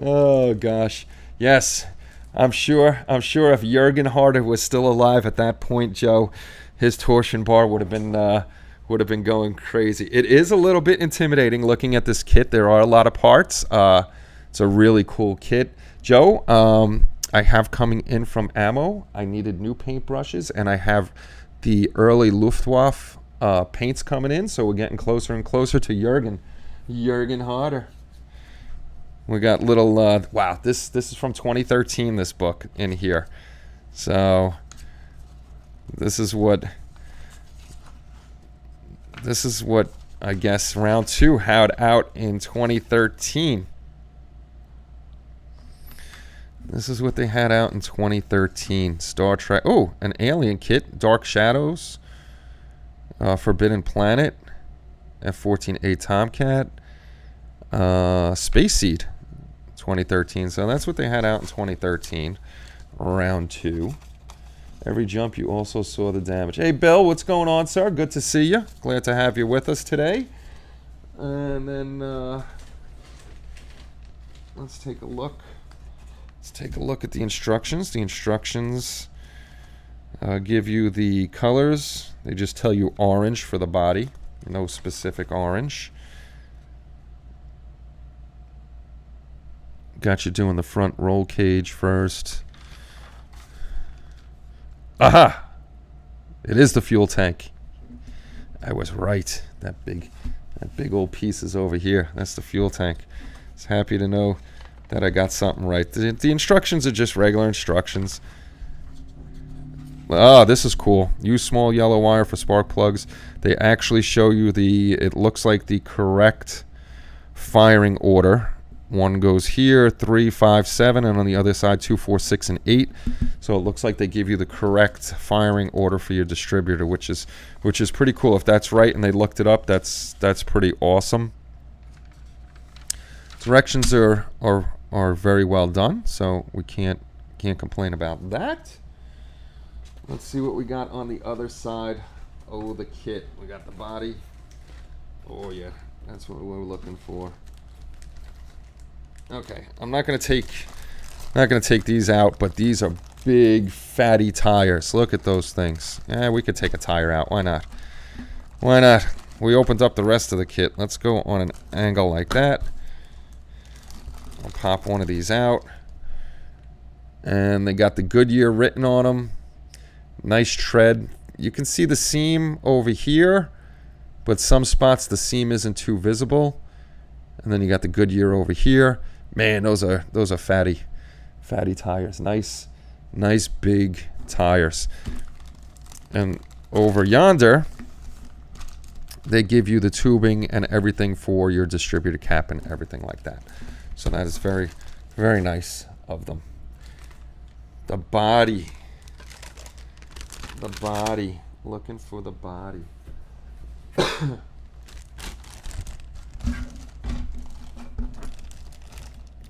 Oh gosh, yes. I'm sure if Jurgen Harder was still alive at that point, Joe, his torsion bar would have been going crazy. It is a little bit intimidating looking at this kit. There are a lot of parts. It's a really cool kit. Joe, I have coming in from ammo. I needed new paintbrushes, and I have the early Luftwaffe paints coming in, so we're getting closer and closer to Jurgen Harder. We got little wow, this is from 2013, this book in here. So this is what I guess round 2 had out in 2013. This is what they had out in 2013. Star Trek. Oh, an alien kit. Dark Shadows. Forbidden Planet. F-14A Tomcat. Space Seed. 2013. So that's what they had out in 2013. Round 2. Every jump you also saw the damage. Hey, Bill, what's going on, sir? Good to see you. Glad to have you with us today. And then let's take a look. Let's take a look at the instructions. The instructions give you the colors. They just tell you orange for the body. No specific orange. Got you doing the front roll cage first. Aha! It is the fuel tank. I was right. That big old piece is over here. That's the fuel tank. I was happy to know that I got something right. The instructions are just regular instructions. Oh, this is cool. Use small yellow wire for spark plugs. They actually show you it looks like the correct firing order. 1 goes here, 3, 5, 7, and on the other side 2, 4, 6, and 8. So it looks like they give you the correct firing order for your distributor, which is pretty cool. If that's right and they looked it up, that's pretty awesome. Directions are very well done, so we can't complain about that. Let's see what we got on the other side. Oh, the kit. We got the body. Oh yeah, that's what we're looking for. Okay, I'm not gonna take these out, but these are big fatty tires. Look at those things. Yeah, we could take a tire out. Why not? Why not? We opened up the rest of the kit. Let's go on an angle like that. I'll pop one of these out. And they got the Goodyear written on them. Nice tread. You can see the seam over here, but some spots the seam isn't too visible. And then you got the Goodyear over here. Man, those are fatty tires. Nice big tires. And over yonder, they give you the tubing and everything for your distributor cap and everything like that. So that is very, very nice of them. The body. Looking for the body.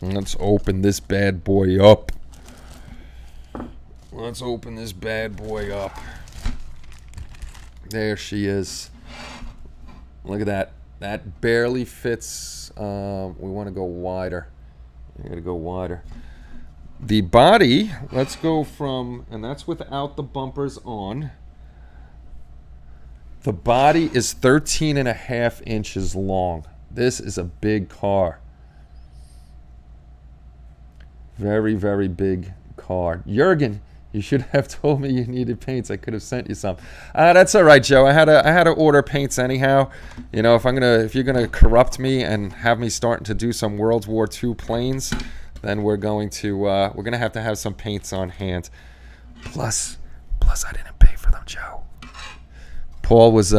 Let's open this bad boy up. There she is. Look at that. That barely fits. We want to go wider. I gotta go wider. The body, let's go from, and that's without the bumpers on. The body is 13.5 inches long. This is a big car. Very, very big car. Jurgen, you should have told me you needed paints. I could have sent you some. That's all right, Joe. I had to order paints anyhow. You know, if you're gonna corrupt me and have me starting to do some World War II planes, then we're gonna have some paints on hand. Plus I didn't pay for them, Joe. Paul was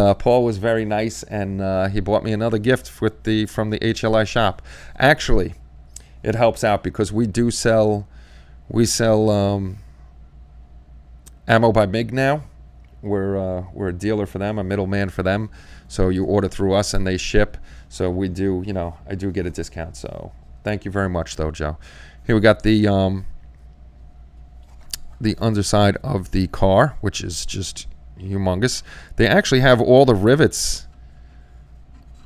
very nice, and he bought me another gift from the HLI shop. Actually, it helps out because we sell Ammo by Mig now. We're a dealer for them, a middleman for them. So you order through us and they ship. So we do, I do get a discount. So thank you very much, though, Joe. Here we got the underside of the car, which is just humongous. They actually have all the rivets,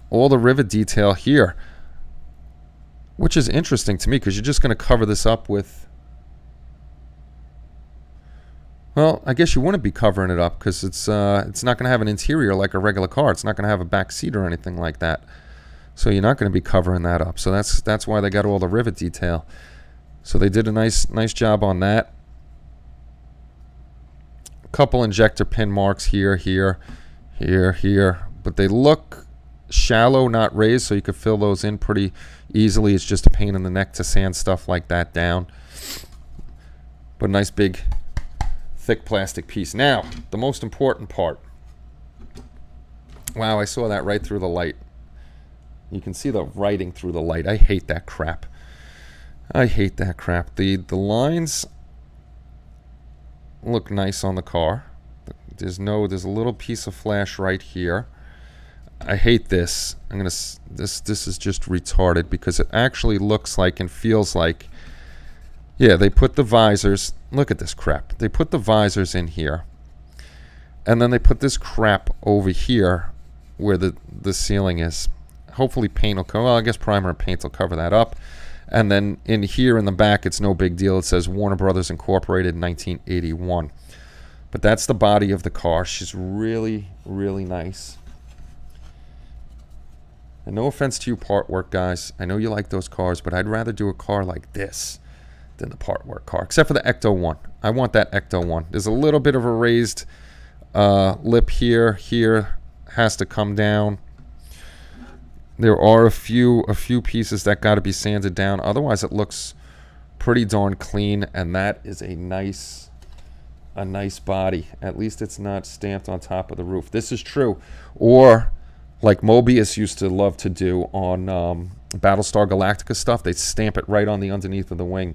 all the rivet detail here, which is interesting to me because you're just going to cover this up with Well, I guess you wouldn't be covering it up because it's not going to have an interior like a regular car. It's not going to have a back seat or anything like that. So you're not going to be covering that up. So that's why they got all the rivet detail. So they did a nice job on that. A couple injector pin marks here, but they look shallow, not raised, so you could fill those in pretty easily. It's just a pain in the neck to sand stuff like that down. But nice big thick plastic piece. Now, the most important part. Wow, I saw that right through the light. You can see the writing through the light. I hate that crap. I hate that crap. The lines look nice on the car. There's a little piece of flash right here. I hate this. This is just retarded because it actually looks like and feels like, yeah, they put the visors. Look at this crap. They put the visors in here, and then they put this crap over here where the ceiling is. Hopefully paint will cover. Well, I guess primer and paint will cover that up. And then in here in the back, it's no big deal. It says Warner Brothers Incorporated, 1981. But that's the body of the car. She's really, really nice. And no offense to you part work guys. I know you like those cars, but I'd rather do a car like this than the part work car. Except for the Ecto 1. I want that Ecto 1. There's a little bit of a raised lip here. Here has to come down. There are a few pieces that got to be sanded down. Otherwise, it looks pretty darn clean, and that is a nice body. At least it's not stamped on top of the roof. This is true. Or like Mobius used to love to do on Battlestar Galactica stuff, they stamp it right on the underneath of the wing.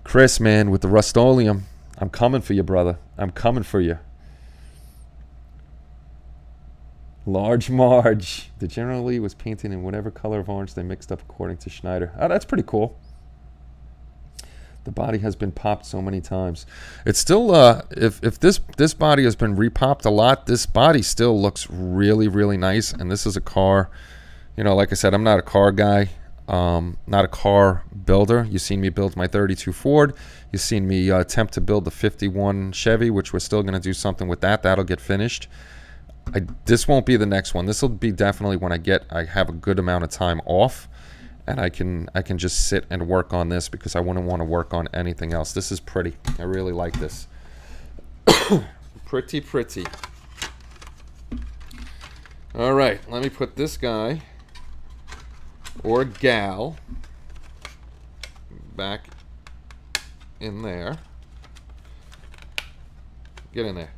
Chris, man, with the Rust-Oleum, I'm coming for you, brother. I'm coming for you. Large Marge. The General Lee was painted in whatever color of orange they mixed up according to Schneider. Oh, that's pretty cool. The body has been popped so many times. It's still, if this body has been repopped a lot, this body still looks really, really nice. And this is a car, you know, like I said, I'm not a car guy, not a car builder. You've seen me build my 32 Ford. You've seen me attempt to build the 51 Chevy, which we're still going to do something with that. That'll get finished. This won't be the next one. This will be definitely when I have a good amount of time off, and I can just sit and work on this because I wouldn't want to work on anything else. This is pretty. I really like this. Pretty. All right, let me put this guy or gal back in there. Get in there.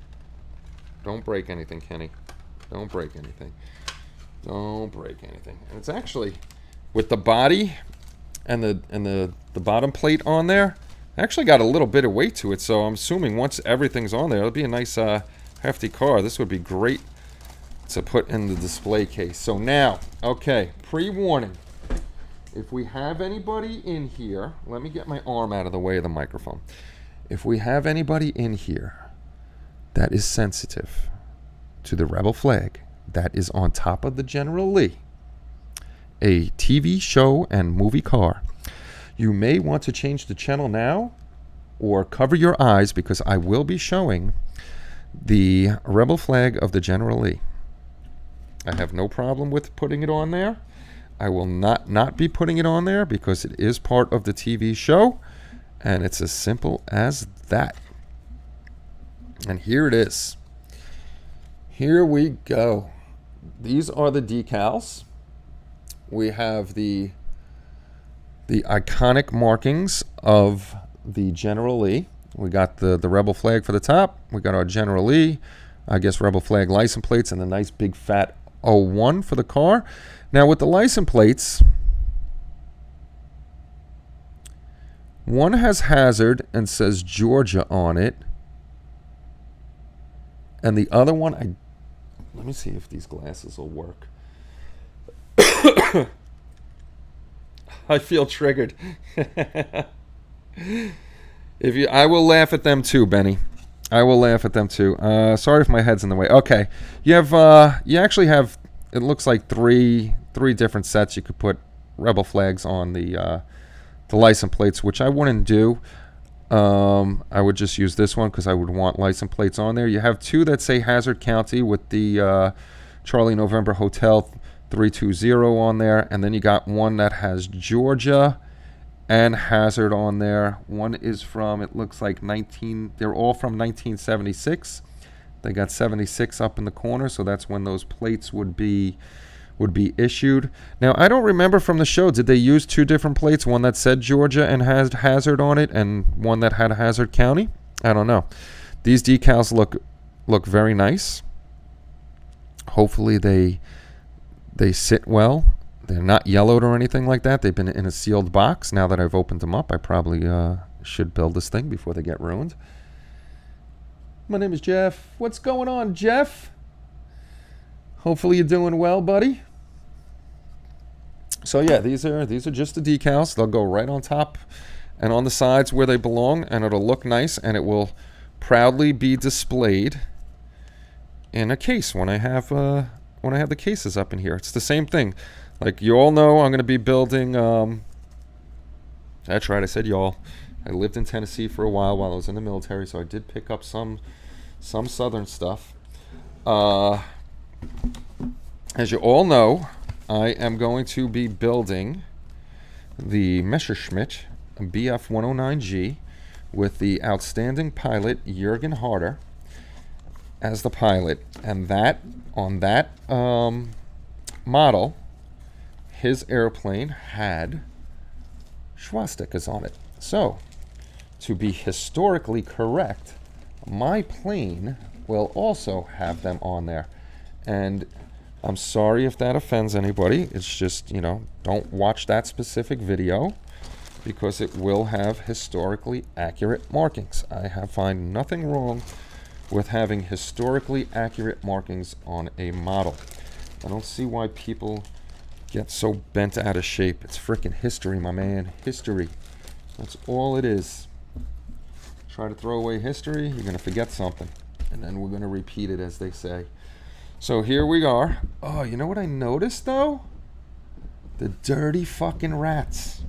Don't break anything, Kenny. Don't break anything. Don't break anything. And it's actually, with the body and the bottom plate on there, actually got a little bit of weight to it. So I'm assuming once everything's on there, it'll be a nice hefty car. This would be great to put in the display case. So now, okay, pre-warning. If we have anybody in here, let me get my arm out of the way of the microphone. If we have anybody in here that is sensitive to the Rebel flag that is on top of the General Lee, a TV show and movie car, you may want to change the channel now or cover your eyes because I will be showing the Rebel flag of the General Lee. I have no problem with putting it on there. I will not be putting it on there because it is part of the TV show, and it's as simple as that. And here it is. Here we go. These are the decals. We have the iconic markings of the General Lee. We got the Rebel flag for the top. We got our General Lee, I guess Rebel flag license plates, and the nice big fat 01 for the car. Now with the license plates, one has Hazard and says Georgia on it. And the other one, let me see if these glasses will work. I feel triggered. I will laugh at them too, Benny. I will laugh at them too. Sorry if my head's in the way. Okay, you actually have. It looks like three different sets. You could put Rebel flags on the license plates, which I wouldn't do. I would just use this one because I would want license plates on there. You have two that say Hazard County with the Charlie November Hotel 320 on there, and then you got one that has Georgia and Hazard on there. One is from, it looks like they're all from 1976. They got 76 up in the corner, so that's when those plates would be issued. Now, I don't remember from the show, did they use two different plates, one that said Georgia and has Hazard on it, and one that had Hazard County? I don't know. These decals look very nice. Hopefully they sit well. They're not yellowed or anything like that. They've been in a sealed box. Now that I've opened them up, I probably should build this thing before they get ruined. My name is Jeff. What's going on, Jeff? Hopefully you're doing well, buddy. So yeah, these are just the decals. They'll go right on top and on the sides where they belong, and it'll look nice, and it will proudly be displayed in a case when I have the cases up in here. It's the same thing. Like you all know, I'm going to be building. That's right, I said y'all. I lived in Tennessee for a while I was in the military, so I did pick up some southern stuff. As you all know, I am going to be building the Messerschmitt Bf 109G with the outstanding pilot Jürgen Harder as the pilot, and that on that model, his airplane had swastikas on it. So, to be historically correct, my plane will also have them on there. And I'm sorry if that offends anybody. It's just, don't watch that specific video because it will have historically accurate markings. I find nothing wrong with having historically accurate markings on a model. I don't see why people get so bent out of shape. It's freaking history, my man. History. That's all it is. Try to throw away history, you're going to forget something. And then we're going to repeat it, as they say. So here we are. Oh, you know what I noticed, though? The dirty fucking rats.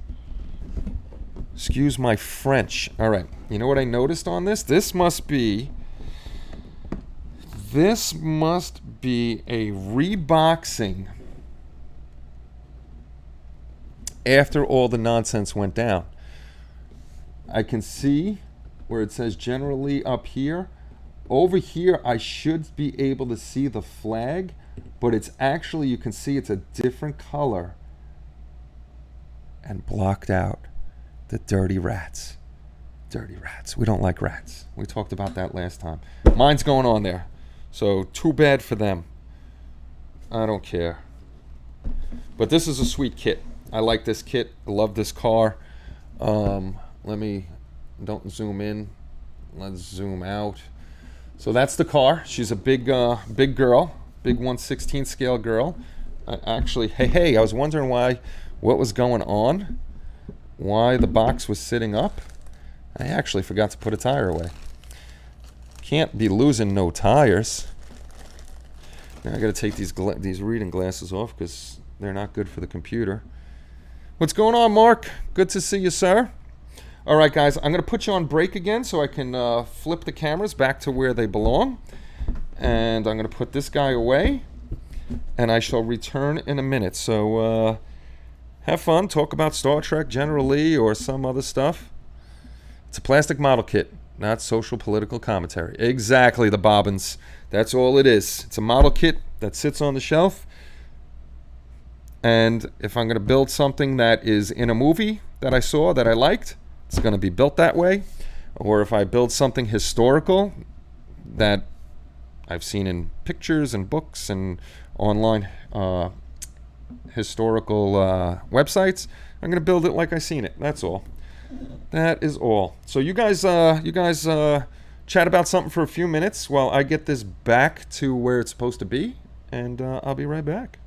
Excuse my French. All right. You know what I noticed on this? This must be a reboxing after all the nonsense went down. I can see where it says generally up here. Over here, I should be able to see the flag, but it's actually, you can see it's a different color and blocked out. The dirty rats. Dirty rats. We don't like rats. We talked about that last time. Mine's going on there. So too bad for them. I don't care. But this is a sweet kit. I like this kit. I love this car. Don't zoom in. Let's zoom out. So that's the car. She's a big girl, big 1/16 scale girl. Actually, hey, I was wondering what was going on, why the box was sitting up. I actually forgot to put a tire away. Can't be losing no tires. Now I got to take these reading glasses off because they're not good for the computer. What's going on, Mark? Good to see you, sir. All right, guys, I'm going to put you on break again so I can flip the cameras back to where they belong. And I'm going to put this guy away, and I shall return in a minute. So have fun, talk about Star Trek generally or some other stuff. It's a plastic model kit, not social political commentary. Exactly, the bobbins. That's all it is. It's a model kit that sits on the shelf. And if I'm going to build something that is in a movie that I saw that I liked, it's going to be built that way. Or if I build something historical that I've seen in pictures and books and online historical websites, I'm going to build it like I seen it. That's all. That is all. So you guys chat about something for a few minutes while I get this back to where it's supposed to be, and I'll be right back.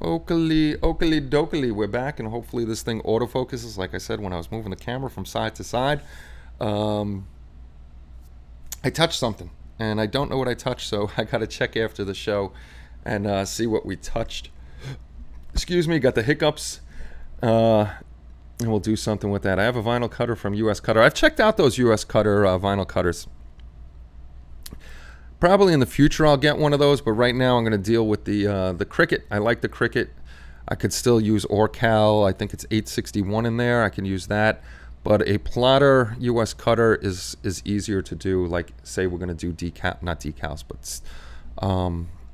Oakley dokily, we're back, and hopefully this thing autofocuses. Like I said, when I was moving the camera from side to side, I touched something, and I don't know what I touched, so I got to check after the show and see what we touched. Excuse me, got the hiccups, and we'll do something with that. I have a vinyl cutter from US Cutter. I've checked out those US Cutter vinyl cutters. Probably in the future I'll get one of those, but right now I'm going to deal with the Cricut. I like the Cricut. I could still use Orcal. I think it's 861 in there. I can use that. But a plotter US Cutter is easier to do. Like, say we're going to do not decals, but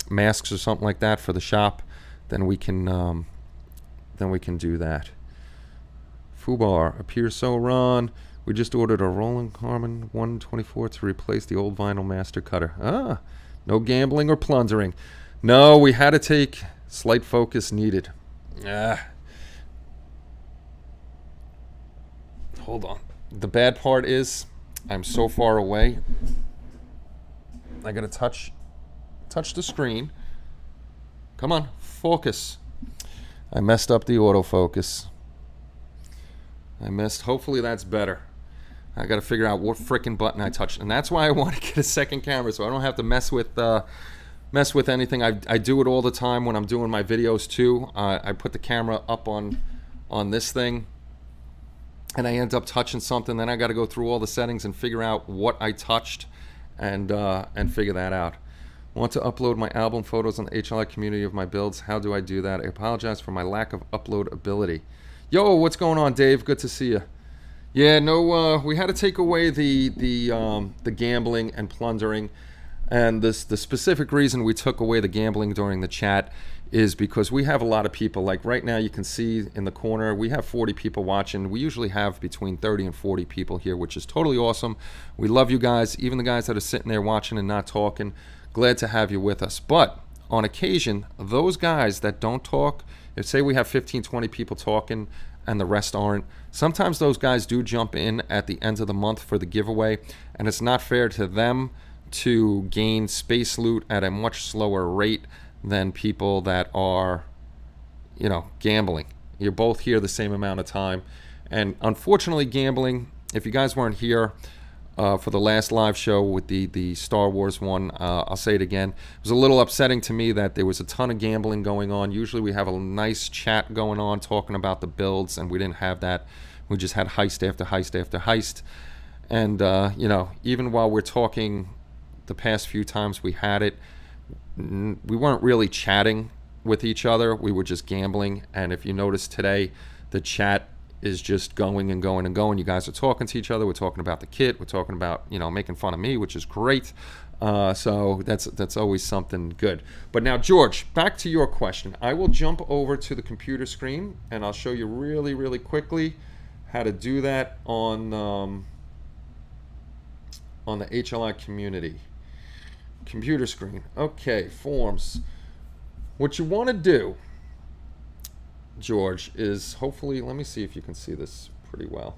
masks or something like that for the shop. Then we can do that. Fubar appears so Ron. We just ordered a Roland Harmon 124 to replace the old vinyl master cutter. Ah, no gambling or plundering. No, we had to take slight focus needed. Hold on. The bad part is I'm so far away. I gotta touch the screen. Come on, focus. I messed up the autofocus. Hopefully that's better. I got to figure out what frickin' button I touched, and that's why I want to get a second camera so I don't have to mess with anything. I do it all the time when I'm doing my videos too. I put the camera up on this thing, and I end up touching something. Then I got to go through all the settings and figure out what I touched, and figure that out. I want to upload my album photos on the HLI community of my builds. How do I do that? I apologize for my lack of upload ability. Yo, what's going on, Dave? Good to see you. Yeah, no, we had to take away the gambling and plundering, and the specific reason we took away the gambling during the chat is because we have a lot of people. Like right now, you can see in the corner, we have 40 people watching. We usually have between 30 and 40 people here, which is totally awesome. We love you guys, even the guys that are sitting there watching and not talking. Glad to have you with us. But on occasion, those guys that don't talk, if say we have 15, 20 people talking and the rest aren't, sometimes those guys do jump in at the end of the month for the giveaway, and it's not fair to them to gain space loot at a much slower rate than people that are, gambling. You're both here the same amount of time. And unfortunately, gambling, if you guys weren't here for the last live show with the Star Wars one, I'll say it again. It was a little upsetting to me that there was a ton of gambling going on. Usually we have a nice chat going on talking about the builds, and we didn't have that. We just had heist after heist after heist. And, even while we're talking the past few times we had it, we weren't really chatting with each other. We were just gambling. And if you notice today, the chat is just going and going and going. You guys are talking to each other. We're talking about the kit. We're talking about, making fun of me, which is great. So that's always something good. But now, George, back to your question. I will jump over to the computer screen, and I'll show you really, really quickly how to do that on the HLI community. Computer screen. Okay, forms. What you want to do, George, is hopefully, let me see if you can see this pretty well.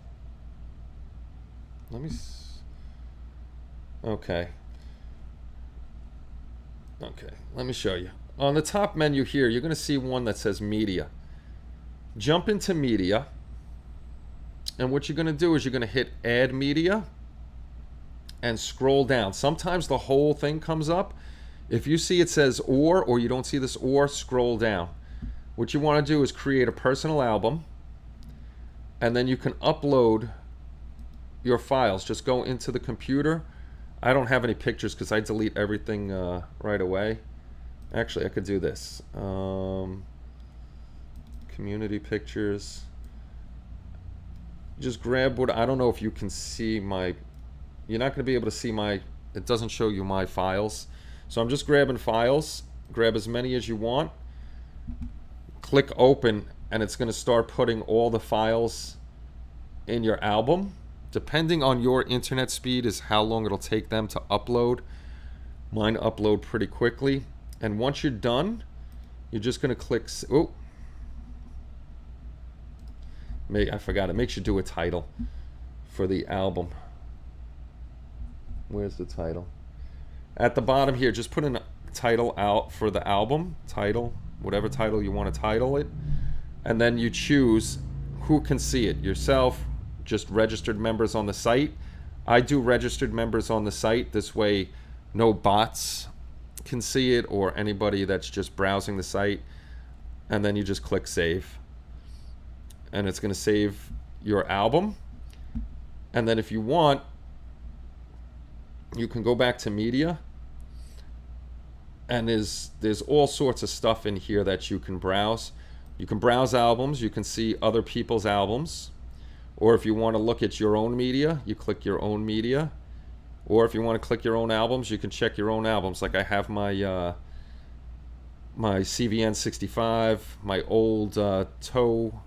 Okay, let me show you. On the top menu here, you're going to see one that says Media. Jump into Media, and what you're going to do is you're going to hit Add Media and scroll down. Sometimes the whole thing comes up. If you see it says or you don't see this or, scroll down. What you want to do is create a personal album, and then you can upload your files. Just go into the computer. I don't have any pictures because I delete everything right away. Actually, I could do this. Community pictures. Just grab what, I don't know if you can see my, you're not going to be able to see my, it doesn't show you my files. So I'm just grabbing files. Grab as many as you want. Click open, and it's going to start putting all the files in your album. Depending on your internet speed is how long it'll take them to upload. Mine upload pretty quickly. And once you're done, you're just going to click, I forgot, it makes you do a title for the album. Where's the title? At the bottom here, just put in a title out for the album. Title. whatever title you want to title it. And then you choose who can see it. Yourself, just registered members on the site. I do registered members on the site. This way, no bots can see it or anybody that's just browsing the site. And then you just click save. And it's going to save your album. And then if you want, you can go back to media. And there's all sorts of stuff in here that you can browse. You can browse albums. You can see other people's albums. Or if you want to look at your own media, you click your own media. Or if you want to click your own albums, you can check your own albums. Like I have my my CVN 65, my old tow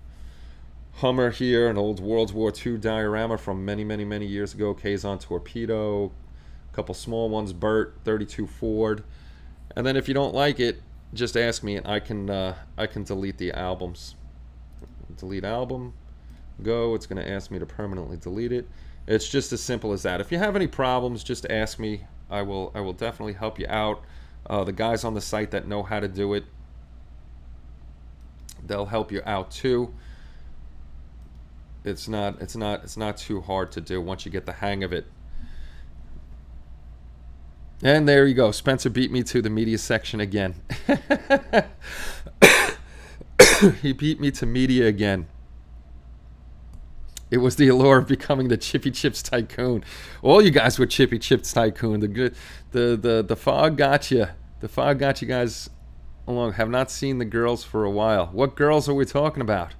Hummer here, an old World War II diorama from many years ago, Kazon Torpedo, a couple small ones, Burt, 32 Ford. And then if you don't like it, just ask me and I can delete the albums. Delete album, go. It's going to ask me to permanently delete it. It's just as simple as that. If you have any problems, just ask me. I will definitely help you out. The guys on the site that know how to do it, they'll help you out too. It's not too hard to do once you get the hang of it. And there you go. Spencer beat me to the media section again. He beat me to media again. It was the allure of becoming the Chippy Chips tycoon. All you guys were Chippy Chips tycoon. The fog got you. The fog got you guys along. Have not seen the girls for a while. What girls are we talking about?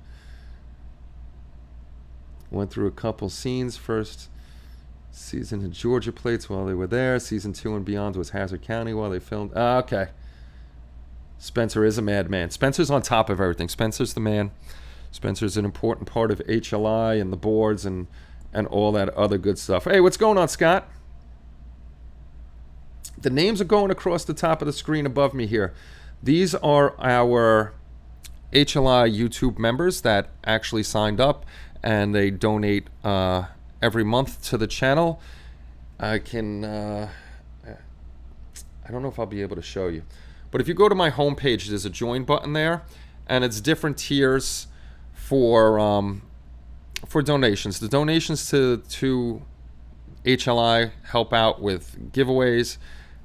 Went through a couple scenes. First season in Georgia plates while they were there. Season 2 and beyond was Hazard County while they filmed. Okay. Spencer is a madman. Spencer's on top of everything. Spencer's the man. Spencer's an important part of HLI and the boards and all that other good stuff. Hey, what's going on, Scott? The names are going across the top of the screen above me here. These are our HLI YouTube members that actually signed up and they donate every month to the channel. I don't know if I'll be able to show you. But if you go to my homepage, there's a join button there, and it's different tiers for donations. The donations to HLI help out with giveaways,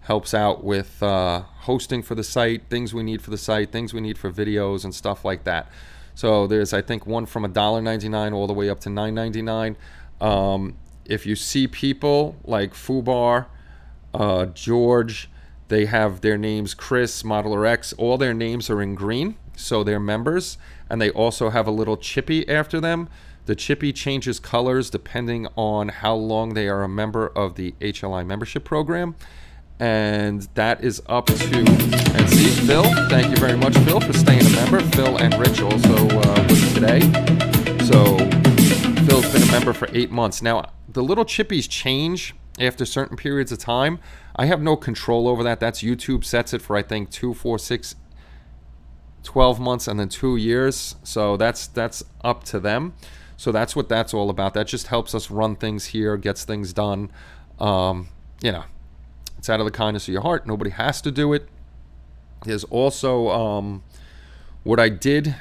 helps out with hosting for the site, things we need for the site, things we need for videos and stuff like that. So there's, I think, one from $1.99 all the way up to $9.99. If you see people like Fubar, George, they have their names, Chris, Modeler X, all their names are in green, so they're members, and they also have a little chippy after them. The chippy changes colors depending on how long they are a member of the HLI membership program, and that is up to, and see, Phil, thank you very much, Phil, for staying a member. Phil and Rich also with today. So Phil's been a member for 8 months. Now, the little chippies change after certain periods of time. I have no control over that. That's YouTube sets it for, I think, 2, 4, 6, 12 months and then 2 years. So that's up to them. So that's what that's all about. That just helps us run things here, gets things done. You know, it's out of the kindness of your heart. Nobody has to do it. There's also what I did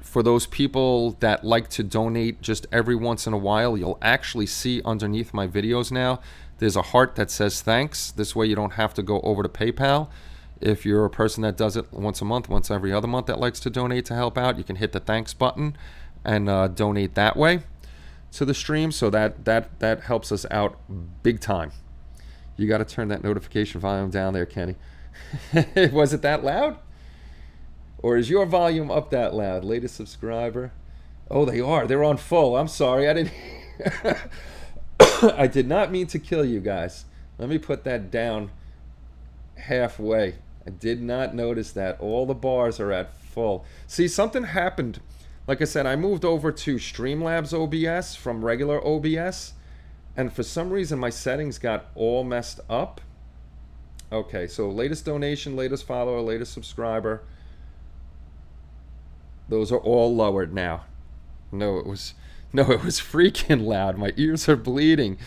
for those people that like to donate just every once in a while. You'll actually see underneath my videos now, there's a heart that says thanks. This way you don't have to go over to PayPal. If you're a person that does it once a month, once every other month that likes to donate to help out, you can hit the thanks button and donate that way to the stream. So that helps us out big time. You got to turn that notification volume down there, Kenny. Was it that loud? Or is your volume up that loud? Latest subscriber. Oh, they are. They're on full. I'm sorry. I didn't... I did not mean to kill you guys. Let me put that down halfway. I did not notice that. All the bars are at full. See, something happened. Like I said, I moved over to Streamlabs OBS from regular OBS. And for some reason, my settings got all messed up. Okay, so latest donation, latest follower, latest subscriber. Those are all lowered now. No, it was freaking loud. My ears are bleeding.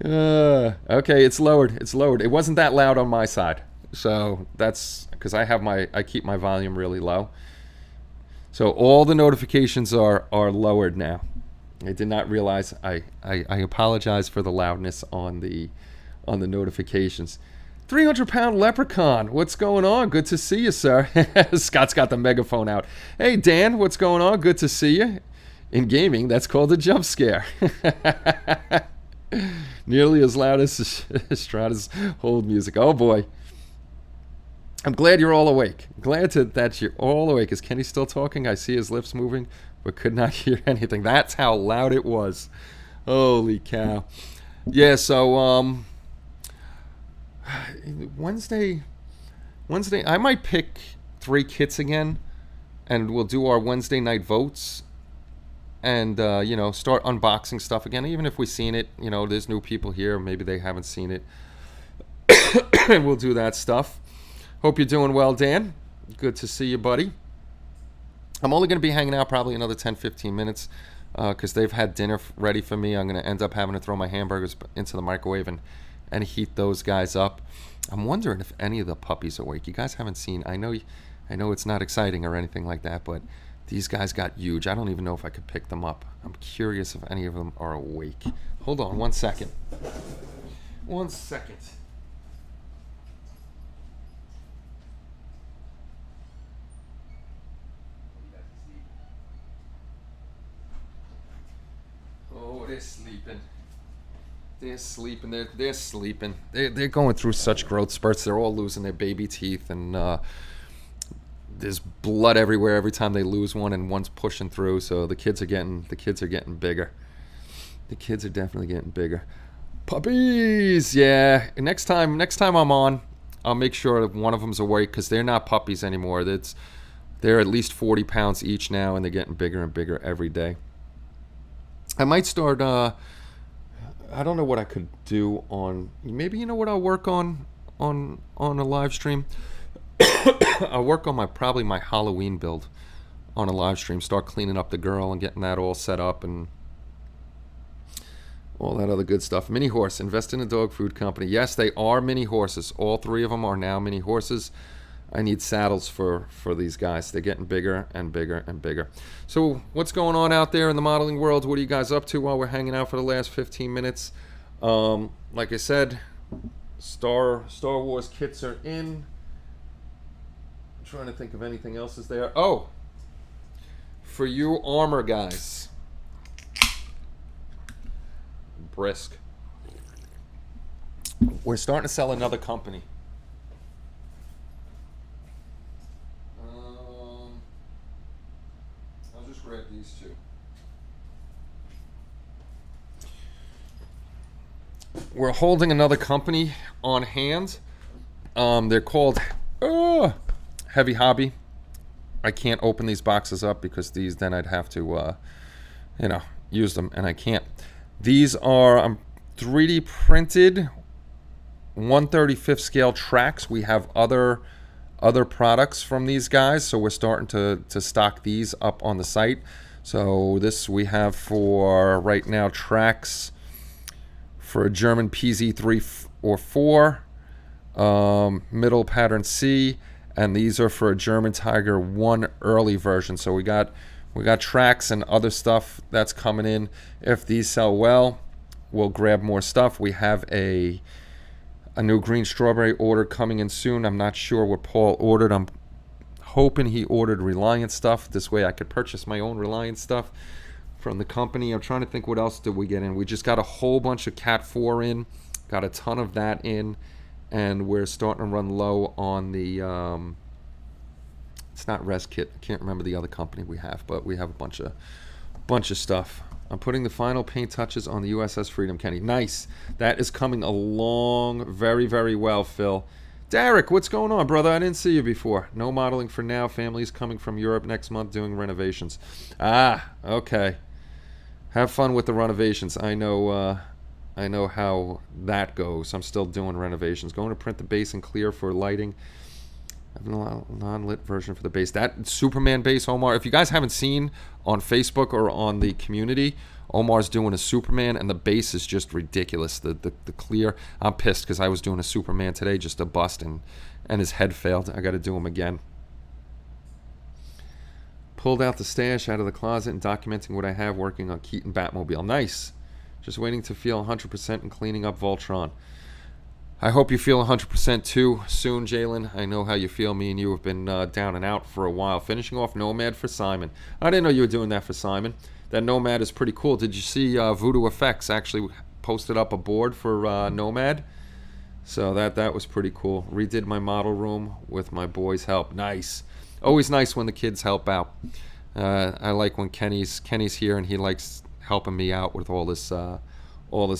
Okay, it's lowered. It's lowered. It wasn't that loud on my side. So that's because I keep my volume really low. So all the notifications are lowered now. I did not realize. I apologize for the loudness on the notifications. 300-pound leprechaun, what's going on? Good to see you, sir. Scott's got the megaphone out. Hey, Dan, what's going on? Good to see you. In gaming, that's called a jump scare. Nearly as loud as Estrada's hold music. Oh, boy. I'm glad you're all awake. Glad that you're all awake. Is Kenny still talking? I see his lips moving, but could not hear anything. That's how loud it was. Holy cow. Yeah, so, Wednesday, I might pick 3 kits again, and we'll do our Wednesday night votes, and start unboxing stuff again. Even if we've seen it, there's new people here, maybe they haven't seen it, and we'll do that stuff. Hope you're doing well, Dan. Good to see you, buddy. I'm only going to be hanging out probably another 10-15 minutes because they've had dinner ready for me. I'm going to end up having to throw my hamburgers into the microwave and heat those guys up. I'm wondering if any of the puppies are awake. You guys haven't seen. I know it's not exciting or anything like that, but these guys got huge. I don't even know if I could pick them up. I'm curious if any of them are awake. Hold on 1 second. 1 second. Oh, they're sleeping. They're sleeping. They're sleeping. They're going through such growth spurts. They're all losing their baby teeth, and there's blood everywhere every time they lose one, and one's pushing through. So the kids are getting bigger. The kids are definitely getting bigger. Puppies, yeah. And next time I'm on, I'll make sure that one of them's awake because they're not puppies anymore. They're at least 40 pounds each now, and they're getting bigger and bigger every day. I might start. I don't know what I could do on. Maybe what I'll work on a live stream. I'll work on probably my Halloween build on a live stream. Start cleaning up the girl and getting that all set up and all that other good stuff. Mini horse. Invest in a dog food company. Yes, they are mini horses. All 3 of them are now mini horses. I need saddles for these guys. They're getting bigger and bigger and bigger. So what's going on out there in the modeling world? What are you guys up to while we're hanging out for the last 15 minutes? Like I said, Star Wars kits are in. I'm trying to think of anything else is there. Oh, for you armor guys. Brisk. We're starting to sell another company. Grab these 2. We're holding another company on hand. They're called Heavy Hobby. I can't open these boxes up because then I'd have to use them, and I can't. These are 3D printed 1/35th scale tracks. We have other products from these guys, so we're starting to stock these up on the site. So this we have for right now tracks for a German PZ3 or 4, middle pattern C, and these are for a German Tiger 1 early version. So we got tracks and other stuff that's coming in. If these sell well, we'll grab more stuff. We have a new green strawberry order coming in soon. I'm not sure what Paul ordered. I'm hoping he ordered Reliant stuff. This way I could purchase my own Reliant stuff from the company. I'm trying to think what else did we get in. We just got a whole bunch of Cat 4 in. Got a ton of that in. And we're starting to run low on the... it's not Res Kit. I can't remember the other company we have. But we have a bunch of stuff. I'm putting the final paint touches on the USS Freedom, Kenny. Nice. That is coming along very, very well, Phil. Derek, what's going on, brother? I didn't see you before. No modeling for now. Family's coming from Europe next month doing renovations. Ah, okay. Have fun with the renovations. I know how that goes. I'm still doing renovations. Going to print the base in clear for lighting. I have a non-lit version for the base. That Superman base, Omar, if you guys haven't seen on Facebook or on the community, Omar's doing a Superman, and the base is just ridiculous. The clear. I'm pissed because I was doing a Superman today, just a bust, and and his head failed. I got to do him again. Pulled out the stash out of the closet and documenting what I have, working on Keaton Batmobile. Nice. Just waiting to feel 100% and cleaning up Voltron. I hope you feel 100% too soon, Jalen. I know how you feel. Me and you have been down and out for a while. Finishing off Nomad for Simon. I didn't know you were doing that for Simon. That Nomad is pretty cool. Did you see Voodoo Effects actually posted up a board for Nomad? So that was pretty cool. Redid my model room with my boys' help. Nice. Always nice when the kids help out. I like when Kenny's here and he likes helping me out with all this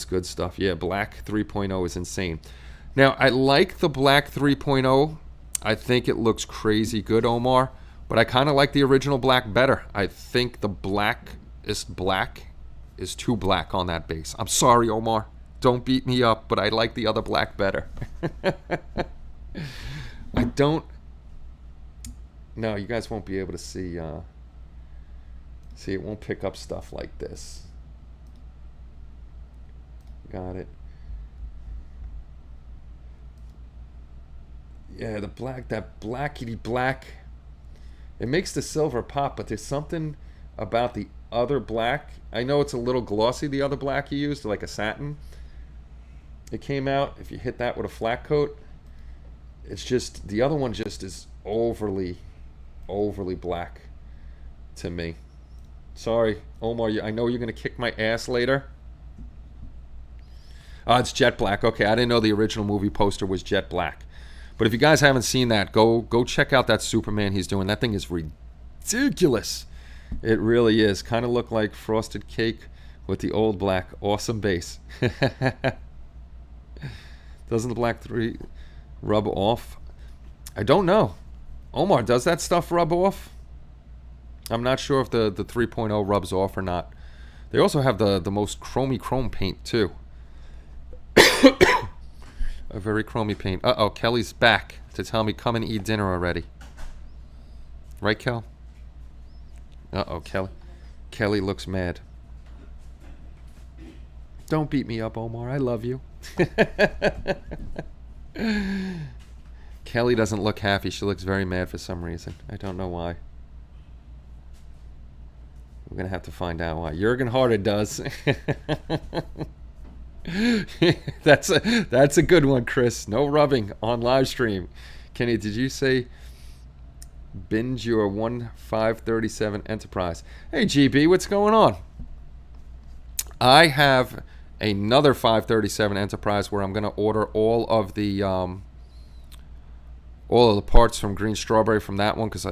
good stuff. Yeah, Black 3.0 is insane. Now, I like the Black 3.0. I think it looks crazy good, Omar. But I kind of like the original Black better. I think the black is too black on that base. I'm sorry, Omar. Don't beat me up, but I like the other Black better. I don't... No, you guys won't be able to see... See, it won't pick up stuff like this. Got it. Yeah, the black, that blackety black. It makes the silver pop, but there's something about the other black. I know it's a little glossy, the other black you used, like a satin. It came out, if you hit that with a flat coat, it's just, the other one just is overly black to me. Sorry, Omar, I know you're going to kick my ass later. Oh, it's jet black. Okay, I didn't know the original movie poster was jet black. But if you guys haven't seen that, go check out that Superman he's doing. That thing is ridiculous. It really is. Kind of look like frosted cake with the old black. Awesome base. Doesn't the Black 3 rub off? I don't know. Omar, does that stuff rub off? I'm not sure if the 3.0 rubs off or not. They also have the most chrome paint too. A very chromey paint. Uh-oh, Kelly's back to tell me come and eat dinner already. Right, Kel? Uh-oh, Kelly looks mad. Don't beat me up, Omar. I love you. Kelly doesn't look happy. She looks very mad for some reason. I don't know why. We're going to have to find out why. Jurgen Harder does. That's a good one, Chris. No rubbing on live stream. Kenny, did you say binge your 1537 Enterprise? Hey, GB, what's going on? I have another 537 Enterprise where I'm going to order all of the parts from Green Strawberry from that one because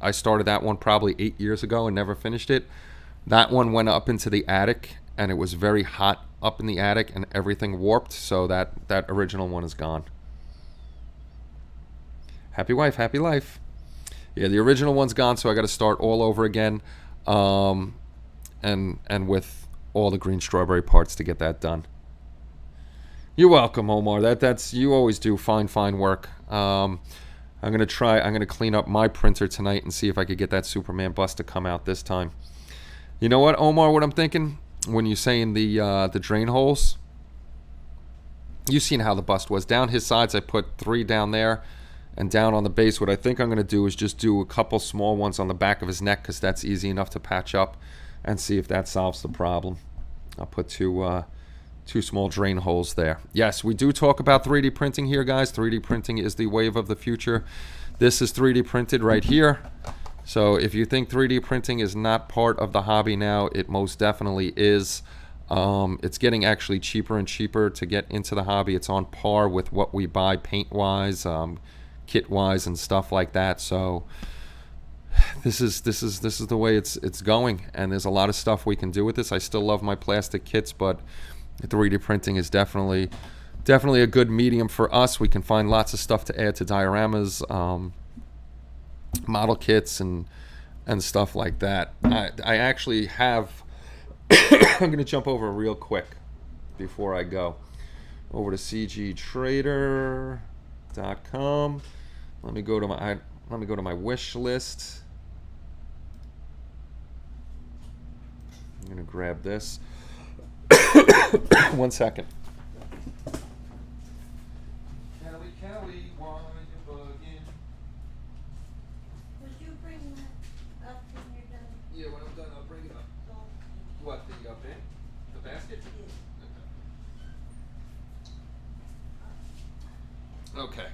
I started that one probably 8 years ago and never finished it. That one went up into the attic and it was very hot up in the attic and everything warped, so that original one is gone. Happy wife, happy life. Yeah, the original one's gone, so I got to start all over again, and with all the Green Strawberry parts to get that done. You're welcome, Omar. That's you always do fine work. I'm gonna clean up my printer tonight and see if I could get that Superman bust to come out this time. You know what, Omar? What I'm thinking when you're saying the drain holes, you've seen how the bust was. Down his sides, I put 3 down there, and down on the base, what I think I'm gonna do is just do a couple small ones on the back of his neck because that's easy enough to patch up, and see if that solves the problem. I'll put two small drain holes there. Yes, we do talk about 3D printing here, guys. 3D printing is the wave of the future. This is 3D printed right here. So if you think 3D printing is not part of the hobby now, it most definitely is. It's getting actually cheaper and cheaper to get into the hobby. It's on par with what we buy paint-wise, kit-wise, and stuff like that. So this is the way it's going, and there's a lot of stuff we can do with this. I still love my plastic kits, but 3D printing is definitely a good medium for us. We can find lots of stuff to add to dioramas, model kits, and stuff like that. I actually have I'm going to jump over real quick before I go over to cgtrader.com. Let me go to my wish list. I'm going to grab this. 1 second. Kelly, one What, the bin? The basket? Okay.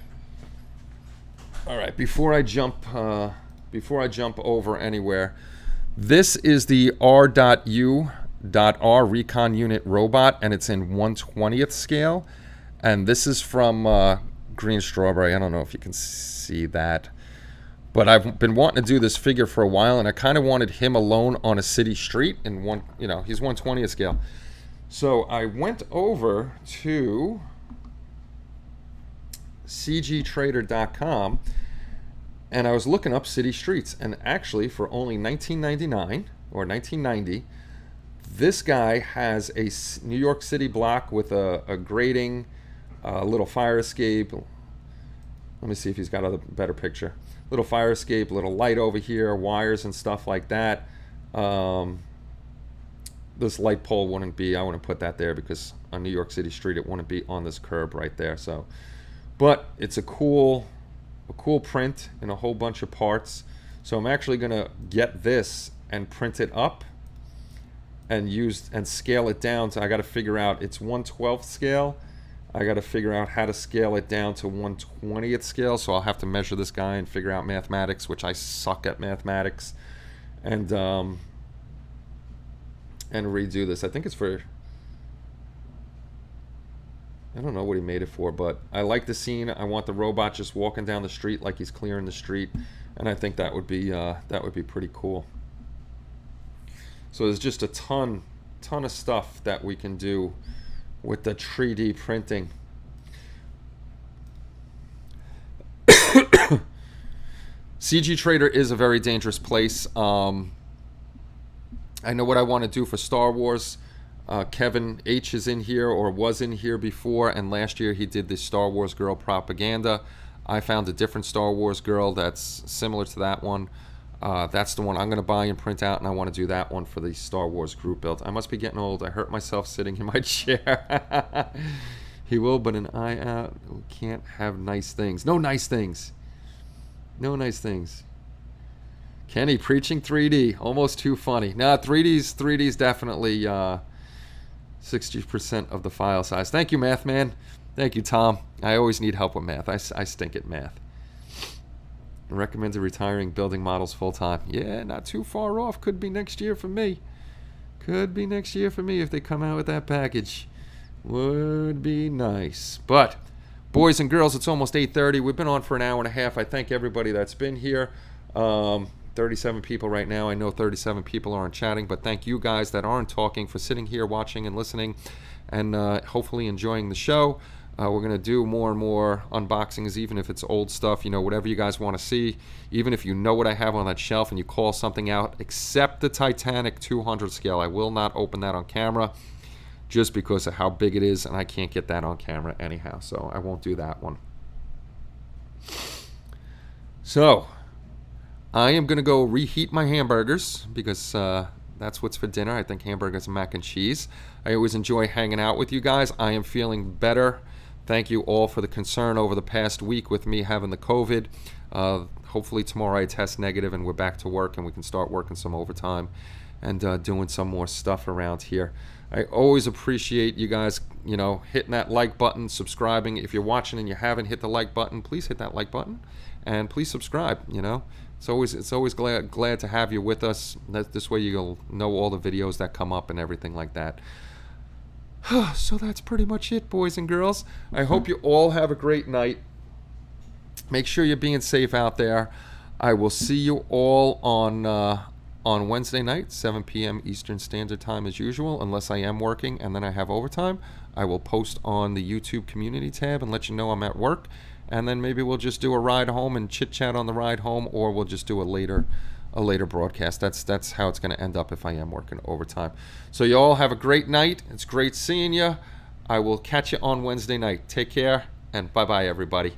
All right. Before I jump over anywhere, this is the R.U.R Recon Unit robot, and it's in 1/20th scale. And this is from Green Strawberry. I don't know if you can see that. But I've been wanting to do this figure for a while, and I kind of wanted him alone on a city street in he's 1/20th scale. So I went over to cgtrader.com and I was looking up city streets, and actually for only $19.99 or $19.90, this guy has a New York City block with a grating, a little fire escape. Let me see if he's got a better picture. Little fire escape, little light over here, wires and stuff like that. This light pole wouldn't be, I wouldn't put that there because on New York City street it wouldn't be on this curb right there. So, but it's a cool print in a whole bunch of parts. So I'm actually gonna get this and print it up and scale it down. So I got to figure out, it's 1/12th scale. I got to figure out how to scale it down to 1/20th scale, so I'll have to measure this guy and figure out mathematics, which I suck at mathematics, and redo this. I think it's for, I don't know what he made it for, but I like the scene. I want the robot just walking down the street like he's clearing the street, and I think that would be pretty cool. So there's just a ton of stuff that we can do with the 3D printing. CG Trader is a very dangerous place. I know what I want to do for Star Wars. Kevin H is in here, or was in here before, and last year he did the Star Wars girl propaganda. I found a different Star Wars girl that's similar to that one. That's the one I'm going to buy and print out, and I want to do that one for the Star Wars group build. I must be getting old. I hurt myself sitting in my chair. He will, but an eye out. We can't have nice things. No nice things. No nice things. Kenny preaching 3D. Almost too funny. Nah, 3D's definitely 60% of the file size. Thank you, Math Man. Thank you, Tom. I always need help with math. I stink at math. Recommended retiring building models full time. Yeah, not too far off. Could be next year for me. Could be next year for me if they come out with that package. Would be nice. But boys and girls, it's almost 8:30. We've been on for an hour and a half. I thank everybody that's been here. 37 people right now. I know 37 people aren't chatting, but thank you guys that aren't talking for sitting here watching and listening, and hopefully enjoying the show. We're going to do more and more unboxings, even if it's old stuff, whatever you guys want to see. Even if you know what I have on that shelf and you call something out, except the Titanic 200 scale. I will not open that on camera just because of how big it is, and I can't get that on camera anyhow, so I won't do that one. So, I am going to go reheat my hamburgers because that's what's for dinner. I think hamburgers and mac and cheese. I always enjoy hanging out with you guys. I am feeling better. Thank you all for the concern over the past week with me having the COVID. Hopefully tomorrow I test negative and we're back to work and we can start working some overtime and doing some more stuff around here. I always appreciate you guys, hitting that like button, subscribing. If you're watching and you haven't hit the like button, please hit that like button and please subscribe. It's always glad to have you with us. This way you'll know all the videos that come up and everything like that. So that's pretty much it, boys and girls. I hope you all have a great night. Make sure you're being safe out there. I will see you all on Wednesday night, 7 p.m. Eastern Standard Time as usual, unless I am working and then I have overtime. I will post on the YouTube community tab and let you know I'm at work. And then maybe we'll just do a ride home and chit-chat on the ride home, or we'll just do a later broadcast. That's how it's going to end up if I am working overtime. So you all have a great night. It's great seeing you. I will catch you on Wednesday night. Take care, and bye-bye, everybody.